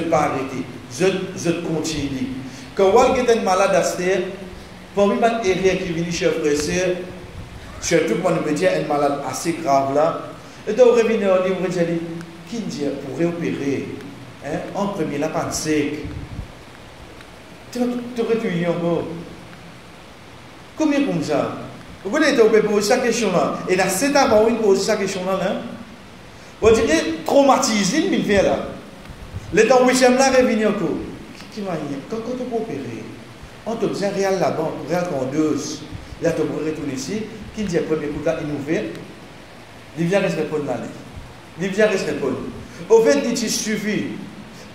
pas arrêter. Je continue. Quand vous avez un malade à ce terre, pour moi, il y a un erreur qui vient chez frère et sœur, surtout quand on me dit un malade assez grave là, et donc on revient au livre et dit, qui dit pour réopérer, en premier la panne sec, tu aurais tué encore. Combien comme ça? Vous connaissez, on peut poser cette question là, et là c'est avant on pose cette question là, on dirait traumatisé, il fait là. Le temps où il là revient encore. Qui m'a dit, quand on peut opérer, on te dit réel là-bas, réel condeuse, là tu peux retourner ici. Qui dit le premier coup là, il nous fait, il vient répondre là. Il vient répondre. Au fait, il suffit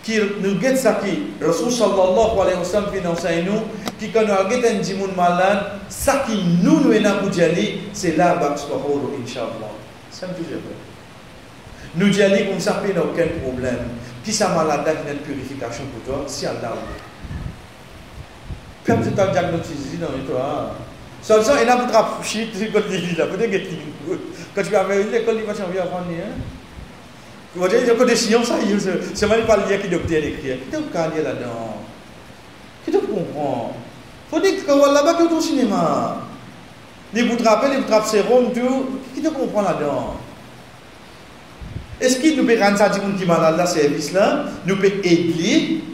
qu'il nous guette ça qui, Rasul sallallahu alayhi wa sallam finance nous, qui quand nous guette un djimoun malade, ça qui nous est là pour dire, c'est là, Bakswahoro, Inch'Allah. Ça me touche pas. Nous disons comme ça, il n'y a aucun problème. Qui ça malade qui a une purification pour toi, si Allah. Comme tu as diagnostic dans toi. Ça, il a beaucoup de shit quand il est là. Quand tu vas à l'école, il va changer à prendre. Vous voyez, il y a des sciences, c'est même pas le lien qui docteur écrit. Qui te calme là-dedans? Qui te comprend? Il faut dire que là-bas, qu'il y a au cinéma. Les bouts de rappel, les bouts de sérum, tout. Qui te comprend là-dedans? Est-ce qu'il nous peut rendre ça, qui malade là, service là, nous peut aider?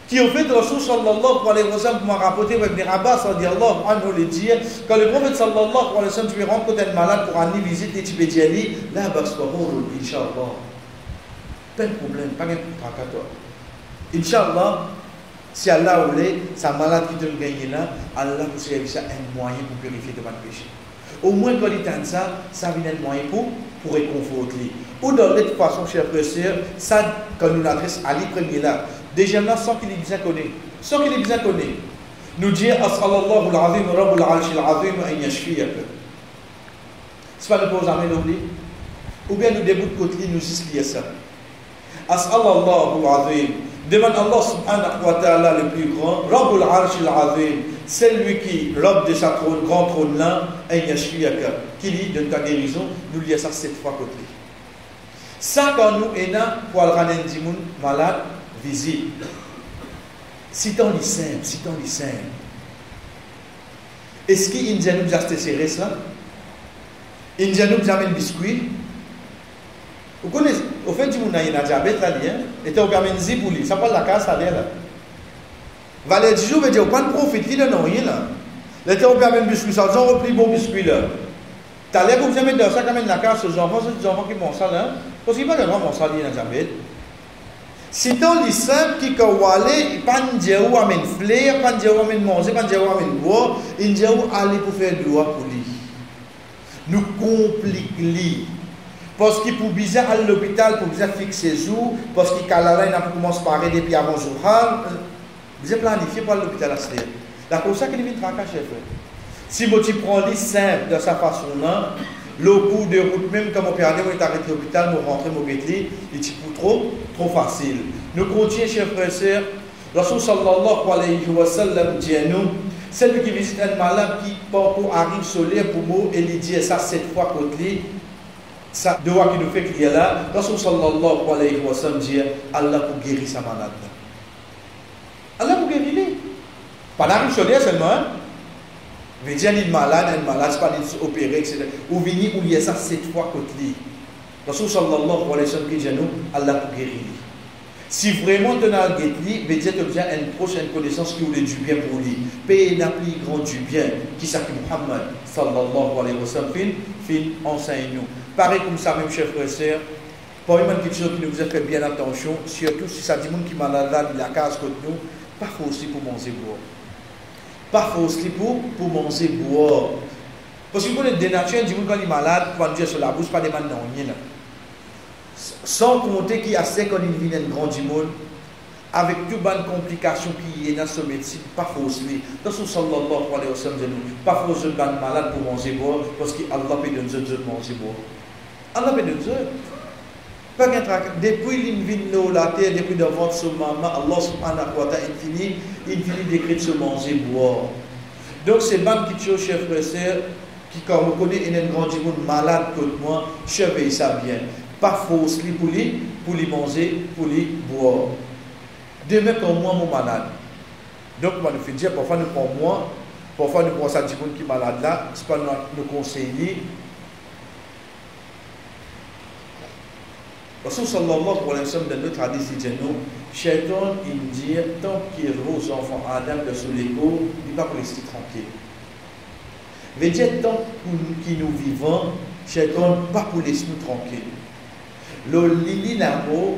Qui au fait, Rasul sallallahu alayhi wa sallam m'a rapporté avec Ibn Abbas radiallahu anhu le dire, quand le prophète sallallahu alayhi wa sallam tu veux rencontrer un malade pour aller visiter, tu peux dire, là, Bakswahoro, Inch'Allah. Pas de problème, pas de tracas. Inch'Allah, si Allah voulait, sa malade qui te le gagne là, Allah vous servir ça un moyen pour purifier de votre péché. Au moins, quand il tente ça, ça vient un moyen pour réconforter. Ou dans l'autre façon, chers frères et sœurs, ça, quand nous l'adresse à lui premier là, déjà là, sans qu'il ait bien connu. Sans qu'il ait bien connu. Nous dit, As'alallahu al-azim, Rabbul arshil azim, an yashfiyak. C'est pas le pause à l'oubli. Ou bien nous début de côté, nous disons ça. As'alallahu al-azim. Demande Allah subhanahu wa ta'ala le plus grand, Rabbul arshil azim. C'est lui qui, robe de sa trône, grand trône là, an yashfiyak. Qui dit de ta guérison, nous lisons ça 7 fois côté. Ça, quand nous sommes là, pour aller rendre un djimoun malade, visite. Citons les saints. Est-ce qu'il y a nous acheté ces là? Il y a nous amène biscuit. Vous connaissez, au fait, il y a un diabète là, et tu as un zip pour lui. Ça parle de la casse là. Valet du jour, veut dire, pas de profit, il n'y a rien là. Les tu as un biscuit, ça, ils ont repris bon biscuit là. Tu as l'air que vous avez dans ça, quand même la casse aux enfants, c'est des enfants qui mangent ça là. Parce qu'il n'y a pas de vraiment ça, il y a un diabète. Si dans les simples qui kawale, pas de dire où amène flair, pas de dire où amène manger, pas de dire où amène boire, il dit où aller pour faire droit pour lui. Nous compliquons lui. Parce qu'il pour bizarre à l'hôpital, pour bizarre fixer jour, parce qu'il calala, il a commencé à parler depuis avant jour. Bizarre planifié pour l'hôpital à cela. C'est comme ça qu'il vient traquer, chef. Si tu prends les simple de sa façon-là, le coup de route, même comme on peut aller, on est arrêté à l'hôpital, on rentre, on est il est trop facile. Nous continuons, chers frères et sœurs. Rasul sallallahu alayhi wa sallam dit à nous, celui qui visite un malade qui arrive solaire pour moi et il dit ça 7 fois contre lui, ça doit qui nous fait crier là. Rasul sallallahu alayhi wa sallam dit Allah pour guérir sa malade. Allah pour guérir lui. Pas d'arrive solaire seulement. Hein? Veut dire il est malade, c'est pas opéré, etc. Ou venir ou il y a ça 7 fois contre lui. Rasul sallallahu alayhi wa sallam dit à nous Allah pour guérir lui. Si vraiment tu as un guet-li, veut dire que tu as une prochaine connaissance qui voulait du bien pour lui. Payer un plus grand du bien, qui s'appelle Muhammad sallallahu alayhi wa sallam, fin enseigne nous. Pareil comme ça, même chers frères et sœurs, pour une quelque chose qui nous a fait bien attention, surtout si ça dit monde qui est malade là, il a case contre nous, pas faux aussi pour manger boire. Pas faux aussi pour manger boire. Parce que pour les dénatures, du monde quand il est malade, quand il est sur la bouche, pas des man non rien. Sans compter qu'il y a 5 ans, il vient un grand du monde, avec toutes les complications qui y a dans ce médecine, pas fausseté. Dans ce sallallahu alayhi wa sallam, pas faux de malade pour manger boire, parce qu'Allah peut donner de manger boire. Allah peut donner. Pas qu'un trac. Depuis l'invino la terre, depuis devant ce maman, Allah subhanahu wa ta'ala, il finit d'écrire ce manger boire. Donc c'est ban qui tue, chers frères et sœurs, qui, quand vous connaissez un grand du monde malade comme moi, surveillez ça bien. Pas fausse pour lui manger, pour lui boire. Demain, comme moi, mon malade. Donc, moi, je fais dire, parfois, nous prenons moi, parfois, nous prenons ça du monde qui est malade là, c'est pas nous conseiller. Parce que, sallallahu alayhi wa sallam, dans notre hadith, il dit, nous, Shaitan, il dit, tant qu'il rose aux enfants Adam de sous l'écho, il ne va pas rester tranquille. Veut dire, tant que nous vivons, Shaitan, pas pour laisser nous tranquille. Le lili namo,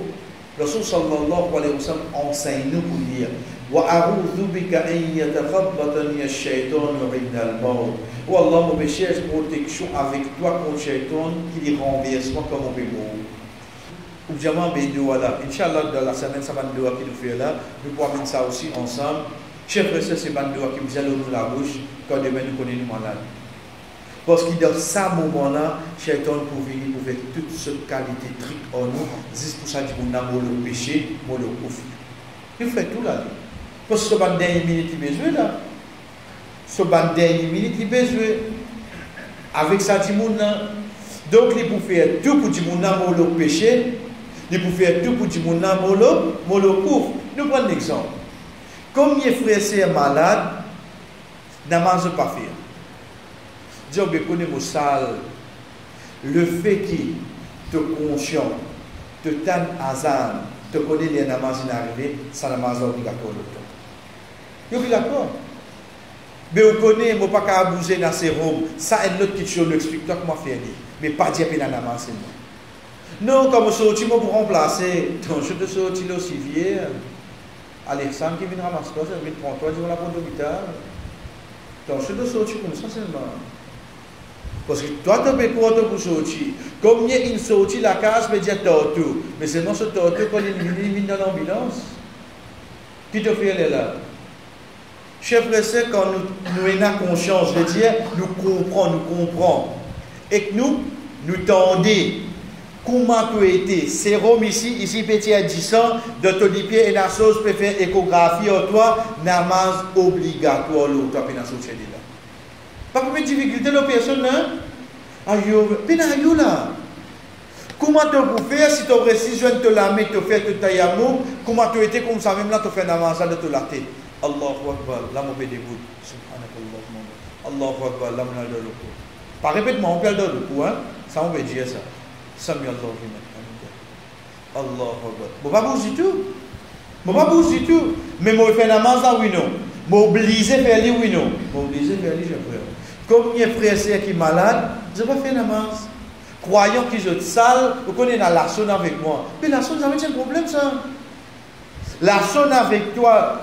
Rasul sallallahu alayhi wa sallam enseigne nous pour dire wa a'udhu bika an yatakhabbatani ash-shaytan 'inda al-maut. Oh Allah, mon péché, protection avec toi contre shaitan qui les renverse comme on peut mourir. Ou jamais bédo voilà. Inch'Allah dans la semaine ça va nous doit qui nous fait là, nous pourrons mettre ça aussi ensemble. Chers frères, c'est ban doigt qui nous allons nous la bouche quand demain nous connaissons nous malades. Parce que dans ce moment-là, Shaitan pour venir pour faire toute cette qualité de truc en nous, juste pour ça qu'on a le péché, le couvre. Il fait tout là. Parce que ce ban dernier minute il besoin là. Ce ban dernier minute il besoin. Avec ça du monde là. Donc il pour faire tout pour du monde le péché, il pour faire tout pour du monde le couvre. Nous prenons un exemple. Comme les frères c'est malade, n'a pas faire. Dieu connaît mon sale. Le fait qu'il te conscient, te tanne hasard, te connaît les namazes arrivés, ça namaz obligatoire. Il est obligatoire. Mais on connaît, je ne peux pas abuser dans ces robes. Ça, est une autre petite chose, explique-toi comment faire. Mais pas dire que la namaz, c'est moi. Non, comme je suis pour remplacer, donc je te sortis aussi vieux. Alexandre qui vient ramasser toi, ça vient prendre toi, dis-moi la porte de l'hôpital. Donc je te sortis comme ça seulement. Parce que toi, tu peux quoi pour sortir. Comme il y a une sortie, la case peut dire tortue. Mais c'est non ce tortue quand il vient dans l'ambulance. Qui te fait aller là? Chef frère, quand nous avons conscience de dire, nous comprenons. Et que nous tendons. Comment tu as été? Sérum ici petit à 10 ans, de ton pied et la sauce peut faire échographie en toi, namaz obligatoire, l'autre, puis la société là. Pas pour une difficulté, la personne, hein? Aïe, puis aïe là. Comment tu peux faire si tu as réussi, je te la mets, tu fais tout ta yamou, comment tu as été comme ça, même là, tu fais namaz de te la tête. Allahu Akbar, là, mon pédé bout. Subhanakallah. Allahu Akbar, là, mon de l'eau. Pas répète-moi, on perd de l'eau, hein? Ça, on veut dire ça. Sami Allah. Allahu Akbar. Bon, pas bouger tout. Bon, pas bouger tout. Mais moi, je fais namaz là, oui, non. M'obliger à faire lui, oui, non. M'obliger à faire lui, je fais. Comme il y a un frère qui est malade, je ne vais pas faire namaz. Croyant que je suis sale, vous connaissez la sonne avec moi. Mais la sonne, ça va être un problème, ça. La sonne avec toi,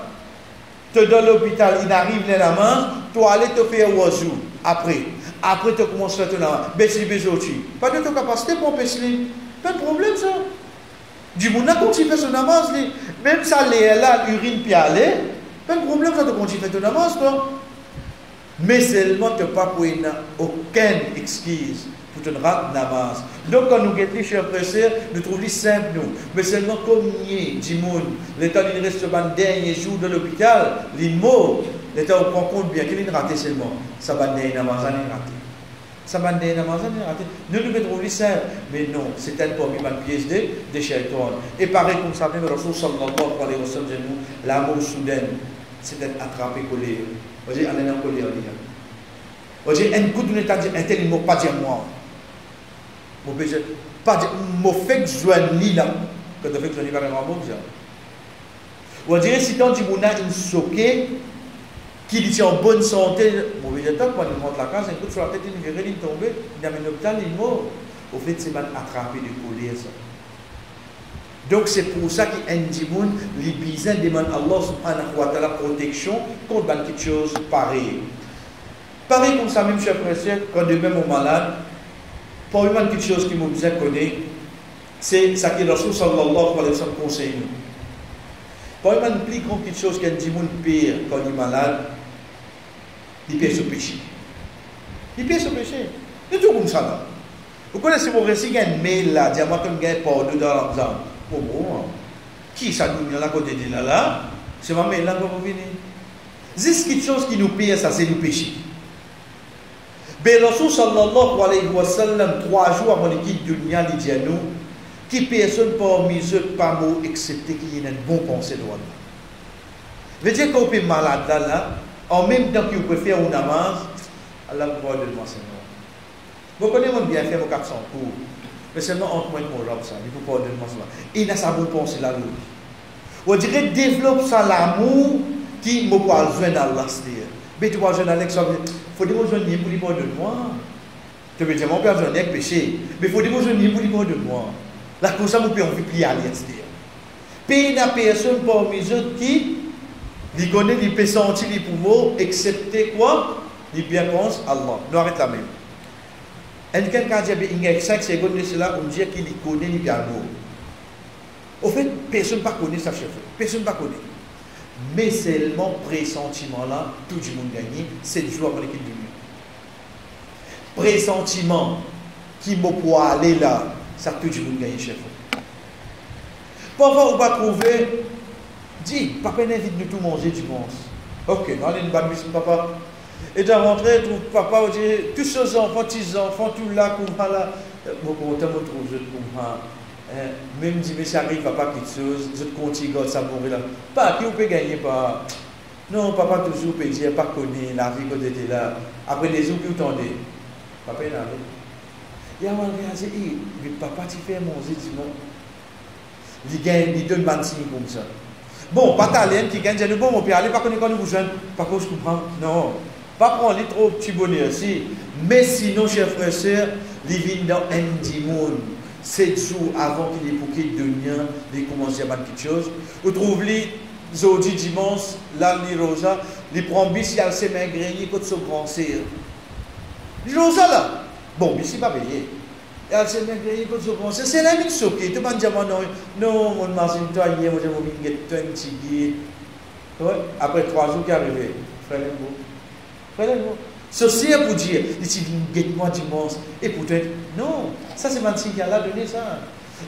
tu es dans l'hôpital, il arrive les namaz, tu allais te faire wazou. Après, Après, tu commences à faire ton namaz. Besli, besoti. Pas de ton capacité pour besli. Pas de problème, ça. Du monde a continué à faire son namaz. Même ça, les là, urine puis aller. Pas de problème, ça, tu continues à faire ton namaz, toi. Mais seulement, tu n'as pas pour aucune excuse pour te rendre namaz. Donc, quand nous guettons, chers frères, nous trouvons simple, nous. Mais seulement, comme nous, du monde, l'état d'une reste le dernier jour de l'hôpital, les mots, l'état on prend compte bien qu'il est raté seulement. Ça va dernier namaz, il est raté. Ça va dernier namaz, il est raté. Nous nous trouvons simple. Mais non, c'est un peu une pièce de shaitan. Et pareil, comme ça, même Rasul sallallahu alayhi wa sallam, l'amour soudain, c'est d'être attrapé, collé. Vous dites, allez, on colère. Vous dites, un coup de l'état, un tel, il ne m'a pas dit moi. Pas dire, je fais que je sois ni là, que je fais que je sois ni là, vous dites, si tant que vous avez une soquée, qui est en bonne santé, vous dites, quand il monte la case, un coup sur la tête, il verrait, il tombe, il a un hôpital, il mort. Au fait, c'est mal attrapé de colère, ça. Donc c'est pour ça qu'Indimoun, les bisins demandent à Allah subhanahu wa ta'ala protection contre quelque chose pareil. Pareil comme ça, même chers frères, quand de même on malade, pour une quelque chose qui m'a bien connu, c'est ça que Rasul sallallahu alayhi wa sallam conseille nous. Pour une plus grande quelque chose qu'Indimoun pire quand il est malade, il pire ce péché. Il pire ce péché. C'est tout comme ça là. Vous connaissez mon récit, il y a un mail là, dis-moi comme il y a un pardon dans l'Amzan. Oh bon, qui ça nous là côté de là, c'est ma mère là pour venir. C'est quelque chose qui nous pire, ça c'est le péché. Ben Rasul sallallahu alayhi wa sallam 3 jours avant l'équipe quitte dunya il dit à nous, qui personne parmi eux pas mot excepté qu'il y ait une bonne pensée de Allah. Veut dire qu'on peut malade là, en même temps qu'il peut faire une namaz, Allah vous parle de moi Seigneur. Vous connaissez mon bien faire vos 400 coups. Mais seulement entre moi et mon robe, ça. Il faut pas de moi ça. Il a sa bonne pensée là. On dirait développe ça l'amour qui me parle besoin d'Allah. Mais tu vois, je n'ai pas faut dire que je n'ai pas pour de moi. Tu veux dire, mon père, je n'ai pas péché. Mais il faut dire que je n'ai pas pour de moi. La cause, ça me peut envie de plier à l'extérieur. Puis il n'y a personne parmi eux qui connaît, il peut sentir les pouvoirs, excepté quoi? Il bien pense Allah. Nous arrêtons la même. Et quelqu'un qui a dit 5 secondes de cela, on dit qu'il connaît les pianos. Au fait, personne ne connaît ça, chef. Personne ne connaît. Mais seulement pressentiment là, tout le monde gagne, 7 jours avant l'équipe du mieux. Pressentiment qui me peut aller là, ça tout le monde gagne, chef. Parfois, on va trouver, dis, papa n'invite nous tout manger dimanche. Ok, non, allez, une bonne mission, papa. Et dans rentrée, trouve papa, tous ces enfants, petits-enfants, tout là, comme là, beaucoup de temps, on trouve, je trouve, même si ça arrive, papa, quelque chose, je continue, ça mourir là. Pas qui vous peut gagner, pas. Non, papa, toujours peut dire, pas connaître la vie quand tu étais là. Après les autres, vous tendez. Papa, il a vu. Il y a un gars qui dit, mais papa, tu fais manger, dis-moi. Il gagne, il donne un signe comme ça. Bon, pas talent qui gagne, bon, on peut aller, pas connaître quand nous jeunes, pas que je comprends. Non. Pas prendre les trop petits bonheurs aussi. Mais sinon, chers frères et sœurs, les vignes dans Indimoun, 7 jours avant qu'il ait bouquet de Nia, il commence à faire quelque chose. Vous trouvez les jeudi, dimanche, là, les rosa, les prend bis, il y a le sémin grenier, quand son grand sire. Les rosa là. Bon, bis, il va payer. Il y a le sémin grenier, quand son grand sire. C'est la même chose. Tu vas dire, non, mon machine, toi, hier, moi, j'ai mis un petit guide. Après 3 jours qui arrivaient, frère Lembo. Ceci est pour dire, si vous guettez-moi dimanche, et peut-être, non, ça c'est un signe qui a donné ça.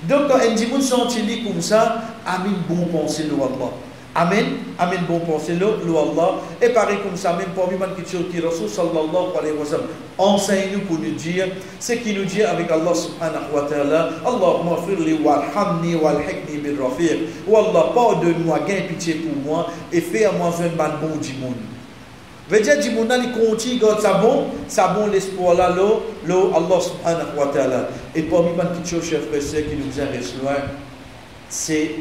Donc quand un dimanche senti comme ça, amen bon pensée de Allah. Amen, amen bon pensée de Allah. Et pareil comme ça, même pour lui, quelque chose qui Rasul sallallahu alayhi wa sallam enseigne pour nous dire, c'est qu'il nous dit avec Allah subhanahu wa ta'ala, Allahumma firli walhamni walhikni bil rafiq. Ou Allah, pardonne-moi, gagne pitié pour moi, et fais-moi un bon dimanche. Veut dire, il continue, ça bon l'espoir là, Allah subhanahu wa ta'ala. Et parmi les petites choses, chers frères et sœurs, qui nous intéressent loin, c'est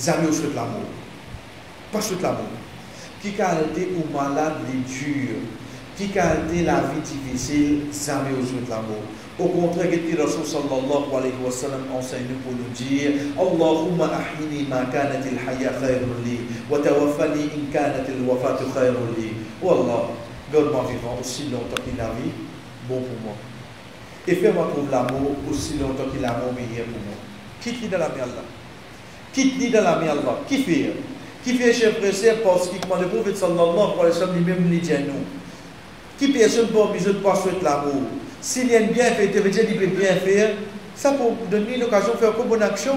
amis sur l'amour. Pas sur l'amour. Qui a été ou malade, les durs, qui a été la vie difficile, amis sur l'amour. Au contraire, que Rasul sallallahu alayhi wa sallam enseigne pour nous dire Allahumma ahini ma kanat al-haya khayrun li wa tawaffani in kanat al-wafatu khayrun li. Oh Allah, Garde-moi vivant aussi longtemps qu'il a vie, bon pour moi. Et fais-moi trouver l'amour aussi longtemps qu'il a l'amour meilleur pour moi. Quitte-lui dans la mer là. Quitte-lui dans la mer là. Qui fait? Qui fait, chef frère, parce que quand le prophète sallallahu alayhi wa sallam lui-même dit à nous, qui personne n'a pas besoin de passer l'amour. S'il y a bien fait, il veut dire qu'il peut bien faire, ça peut donner l'occasion de faire une bonne action.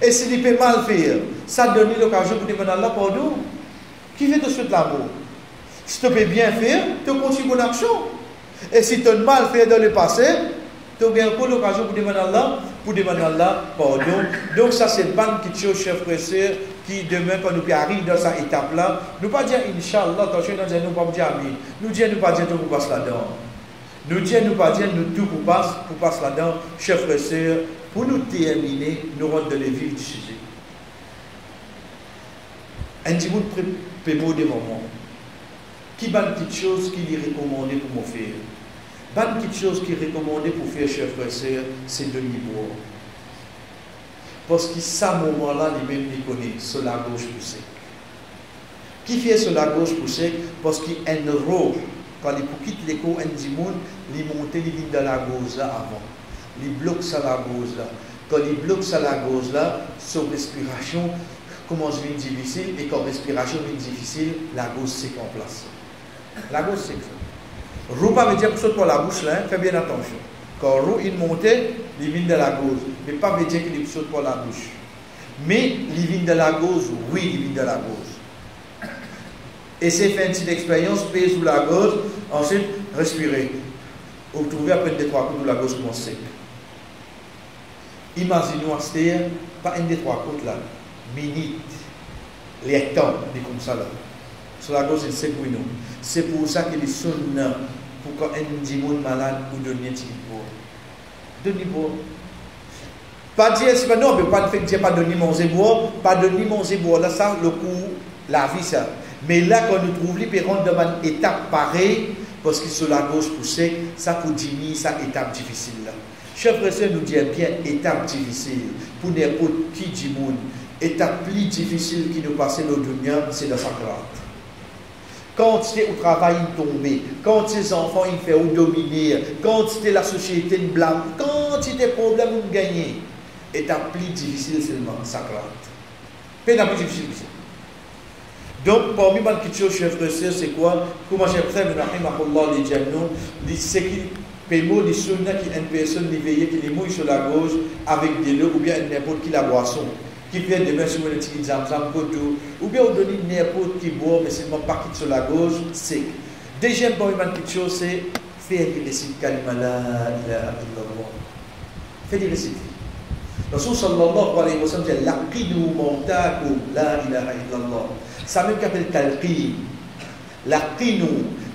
Et s'il peut mal faire, ça donne l'occasion de demander Allah pardon. Qui fait de suite l'amour? Si tu peux bien faire, tu continues bonne action. Et si tu as mal fait dans le passé, tu as bien l'occasion pour demander Allah pardon. Donc ça c'est ban qui tient chef frère qui demain quand nous arrivons dans cette étape là, nous pas dire Inch'Allah, attention, nous pas dire Amin. Nous disons nous pas dire tout pour passer là-dedans. Nous disons nous pas dire nous tout pour passer là-dedans, chef frère, pour nous terminer, nous rentrons dans les villes du sujet. Un petit bout de des moments. Qui ban quelque chose qui est recommandé pour me faire? Ban quelque chose qui est recommandé pour faire chef frère, c'est de niveau. Parce que ce moment-là, lui-même, il connaît, sur la gauche poussée. Qui fait sur la gauche poussée? Parce qu'il y a un rôle, quand il quitte l'écho, il dit, il monte, il vient de la gauche là avant. Il bloque sur la gauche là. Quand il bloque sur la gauche là, son respiration commence à être difficile, et quand respiration est difficile, la gauche c'est en place. La gauche c'est ça. Roux pas veut dire que saute par la bouche là, fais bien attention. Quand roux il monte, il vient de la gauche. Mais pas veut dire qu'il saute par la bouche. Mais il vient de la gauche, oui, il vient de la gauche. Et c'est fait une petite expérience, payer sous la gauche, ensuite respirer. Vous trouvez après des trois coups de la gauche commence sec. Imaginez-vous, c'est pas un des trois coups là, minutes, les temps, comme ça là. Sur la gauche, c'est 5 minutes. C'est pour ça qu'il est sonné pour quand un dimon malade ou donner un petit peu. Donner boire. Pas dire, c'est pas non, mais pas dire pas donner manger boire, pas donner manger boire. Là, ça, le coup, la vie, ça. Mais là, quand nous trouvons, il rentre dans une étape pareille, parce que sur la gauche poussée, ça pour diminuer ça étape difficile là. Chef frère nous dit bien étape difficile pour n'importe qui dit monde. Étape plus difficile qui nous passe au dunya, c'est la sacrate. Quand c'est au travail tombé, quand les enfants ils font dominer, quand c'est la société une blâme, quand c'est des problèmes où gagner, étape plus difficile seulement sacrate. Pas plus difficile que ça. Donc, parmi les petites choses, chef frère, c'est quoi? Comment chef frère, les diagnos, c'est qu'il Pemo des sunna qui une personne l'éveillée qui les mouille sur la gauche avec de l'eau ou bien n'importe qui la boisson qui fait demain sur le petit zamzam ou bien on donne n'importe qui boit mais seulement pas qui sur la gauche c'est deuxième point une petite chose c'est faire des récits kalima la ilaha illallah faire des récits Rasul sallallahu alayhi wa sallam dit laqidu mawtakum la ilaha illallah ça même qu'appelle talqin laqinu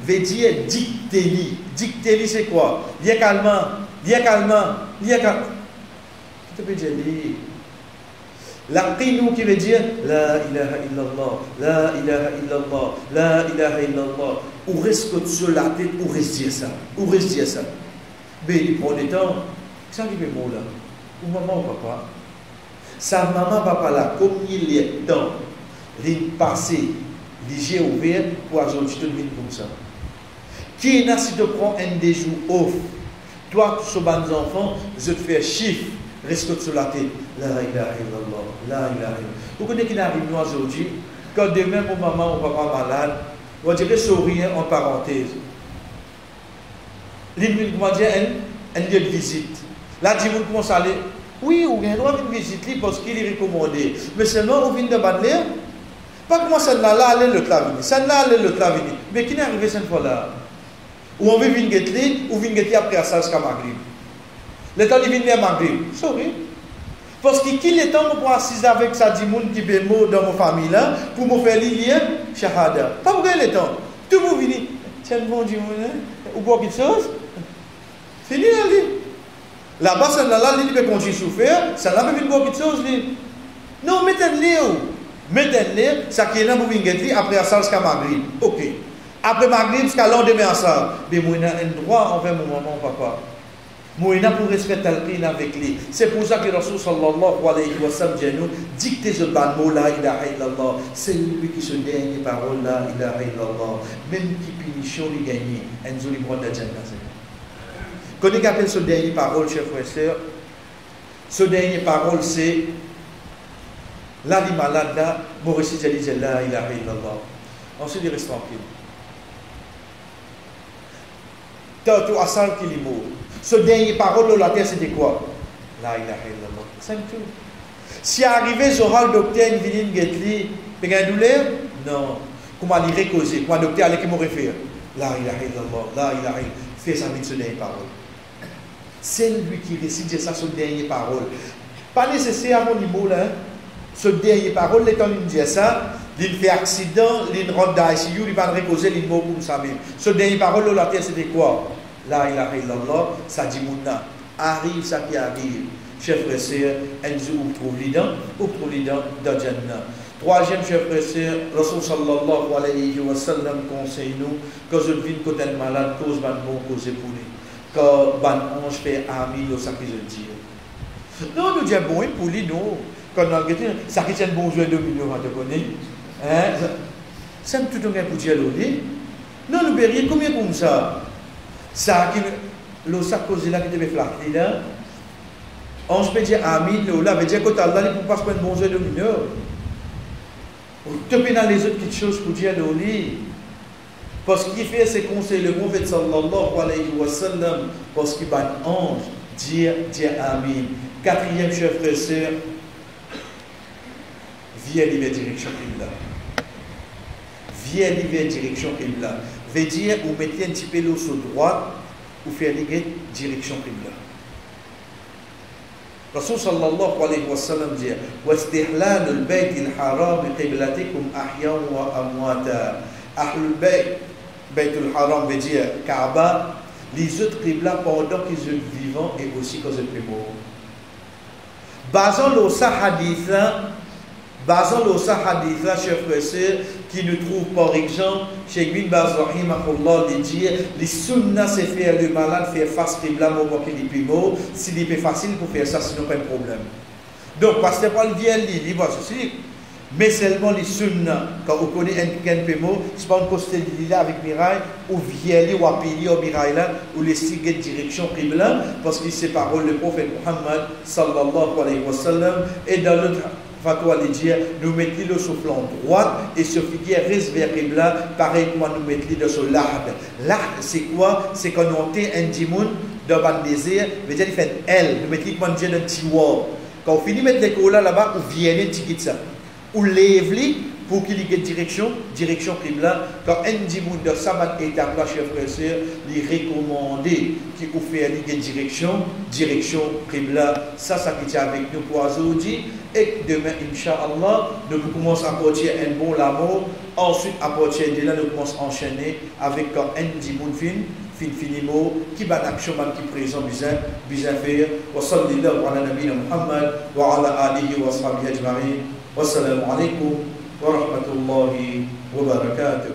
veut dire dictez-lui. Dictez-lui, c'est quoi? Viens calmement, viens calmement, viens calmement. Tu peux dire, la qinou qui veut dire la ilaha illallah, la ilaha illallah, la ilaha illallah. Ou reste sur la tête, ou reste dire ça, ou reste dire ça. Mais il prend du temps, ça qui fait mot là. Ou maman ou papa. Sa maman, papa là, comme il est temps, il passe, les yeux ouverts, pour aujourd'hui, tu te mets comme ça. Qui est si tu prends un des jours off, toi, sur les enfants, je te fais chiffre, reste sur la tête. La ilaha illallah, la ilaha illallah. Vous connaissez qui arrive nous aujourd'hui, quand demain, mon maman ou papa malade, on dirait sourire en parenthèse. L'île, comment dire, un lieu de visite. Là, dis-vous comment ça allait. Oui, on a le droit de visiter parce qu'il est recommandé. Mais seulement, on vient de banner. Pas comment celle-là, allait le clavini. Celle-là, allait le clavini. Mais qui n'est arrivé cette fois-là? Ou on veut venir guetter, ou venir guetter après à ça jusqu'à Maghrib. Le temps de venir à Maghrib, sorry. Parce que qui est temps pour assister avec ça, dit moun qui peut mot dans ma famille là, pour me faire l'ilien, shahada. Pas pour le temps. Tout le monde vient. Tiens, bon Dieu, ou boire quelque chose. Fini là, là-bas, celle-là, il peut continuer à souffrir, celle-là peut venir boire quelque chose. Non, mettez-le. Mettez-le, ça qui est là pour venir guetter après à ça jusqu'à Maghrib. Ok. Après Maghrib, jusqu'à lendemain ensemble. Mais moi, j'ai un droit envers mon maman, papa. Moïna pour respecter le avec lui. C'est pour ça que Rasul sallallahu alayhi wa sallam dit nous, dictez ce ban mot la ilaha illallah. C'est lui qui se dernier parole la ilaha illallah. Même qui punition lui gagne, un joli bon de Jannah. Quand on appelle ce dernier parole, chers frères et sœurs, ce dernier parole c'est là les malades là, Maurice dit la ilaha illallah. Ensuite il reste tranquille. T'as tout asal qui est mort. Ce dernier parole de la terre, c'était quoi? La ilaha illallah. C'est tout. Si arrivé, Zohar, docteur, Vilin, Getli, il y a une douleur? Non. Comment aller causer? Comment docteur allait qui m'aurait fait? La ilaha illallah, la ilaha illallah. Fais ça avec ce dernier parole. C'est lui qui récite ça, ce dernier parole. Pas nécessaire à mon niveau là. Ce dernier parole, l'étant il dit ça, il fait accident, il rentre dans l'ICU, il va causer, il mort pour ça même. Ce dernier parole de la terre, c'était quoi? La ilaha illallah, ça dit mouna. Arrive ça qui arrive. Chers frères et sœurs, où trouve les dents dans Jannah. Troisième, chers frères et sœurs, Rasul sallallahu alayhi wa sallam conseille nous, quand je vis côté malade, cause ban bon, cause pour lui. Quand ban ange fait ami, ça qui je dis. Non, nous disons bon, pour lui, non. Quand on a dit, ça qui tient bon jouet 2 millions, tu connais. Ça me tout le monde pour dire l'oli. Non, nous verrions combien comme ça. Ça qui le sac causé là qui devait flatter là. On se peut dire ami, là veut dire que Allah il peut pas se prendre bon jeu de mineur. Tu peux dans les autres petites choses pour dire le lit. Parce qu'il fait ses conseils le prophète sallallahu alayhi wa sallam parce qu'il va un ange dire amin. Quatrième chef frère sœur, viens vers direction Qibla. Viens vers direction Qibla. Veut dire, vous mettez un petit peu l'eau sur droite, ou faire les direction Qibla. Rasul sallallahu alayhi wa sallam dit واستحلال البيت الحرام قبلتكم أحياء وأمواتا. Ahlul Bayt, Baytul Haram veut dire Kaaba, les autres Qibla pendant qu'ils sont vivants et aussi quand ils sont morts. Basant le hadith là, chers frères et sœurs, qui nous trouve par exemple, chez Ibn Baz rahimahullah, il dit, les sunnah c'est faire le malade, faire face Qibla, au moment qu'il est plus mort, s'il est facile pour faire ça, sinon pas de problème. Donc, parce que Paul vient lire, il voit ceci, mais seulement les sunnah, quand on connaît un pémo, c'est pas un posté là avec mirail, ou vient lire, ou appuyer au mirail là, ou les signes de direction Qibla, parce que c'est parole du prophète Muhammad sallallahu alayhi wa sallam, et dans notre fatwa les dire, nous mettons le sur le flanc droit et ce figuier reste vers Qibla, pareil comme nous mettons le sur l'ahd. L'ahd, c'est quoi? C'est quand on a un dimoun dans le désert, veut dire il fait un L, nous mettons un petit wall. Quand on finit de mettre les colas là-bas, on vient un petit ça. On lève-les pour qu'il y ait direction Qibla. Quand un dimoun dans sa étape là, chers frères et sœurs, il recommandé qu'il faut faire une direction Qibla. Ça qui tient avec nous pour aujourd'hui. Et demain, Inch'Allah, nous commençons à apporter un bon l'amour. Ensuite, à partir de là, nous commençons à enchaîner avec un dimoun finimo qui va action qui présent bien faire. Wa sallallahu ala nabiyina Muhammad wa ala alihi wa sahbihi ajma'in. Wassalamu alaikum wa rahmatullahi wa barakatuh.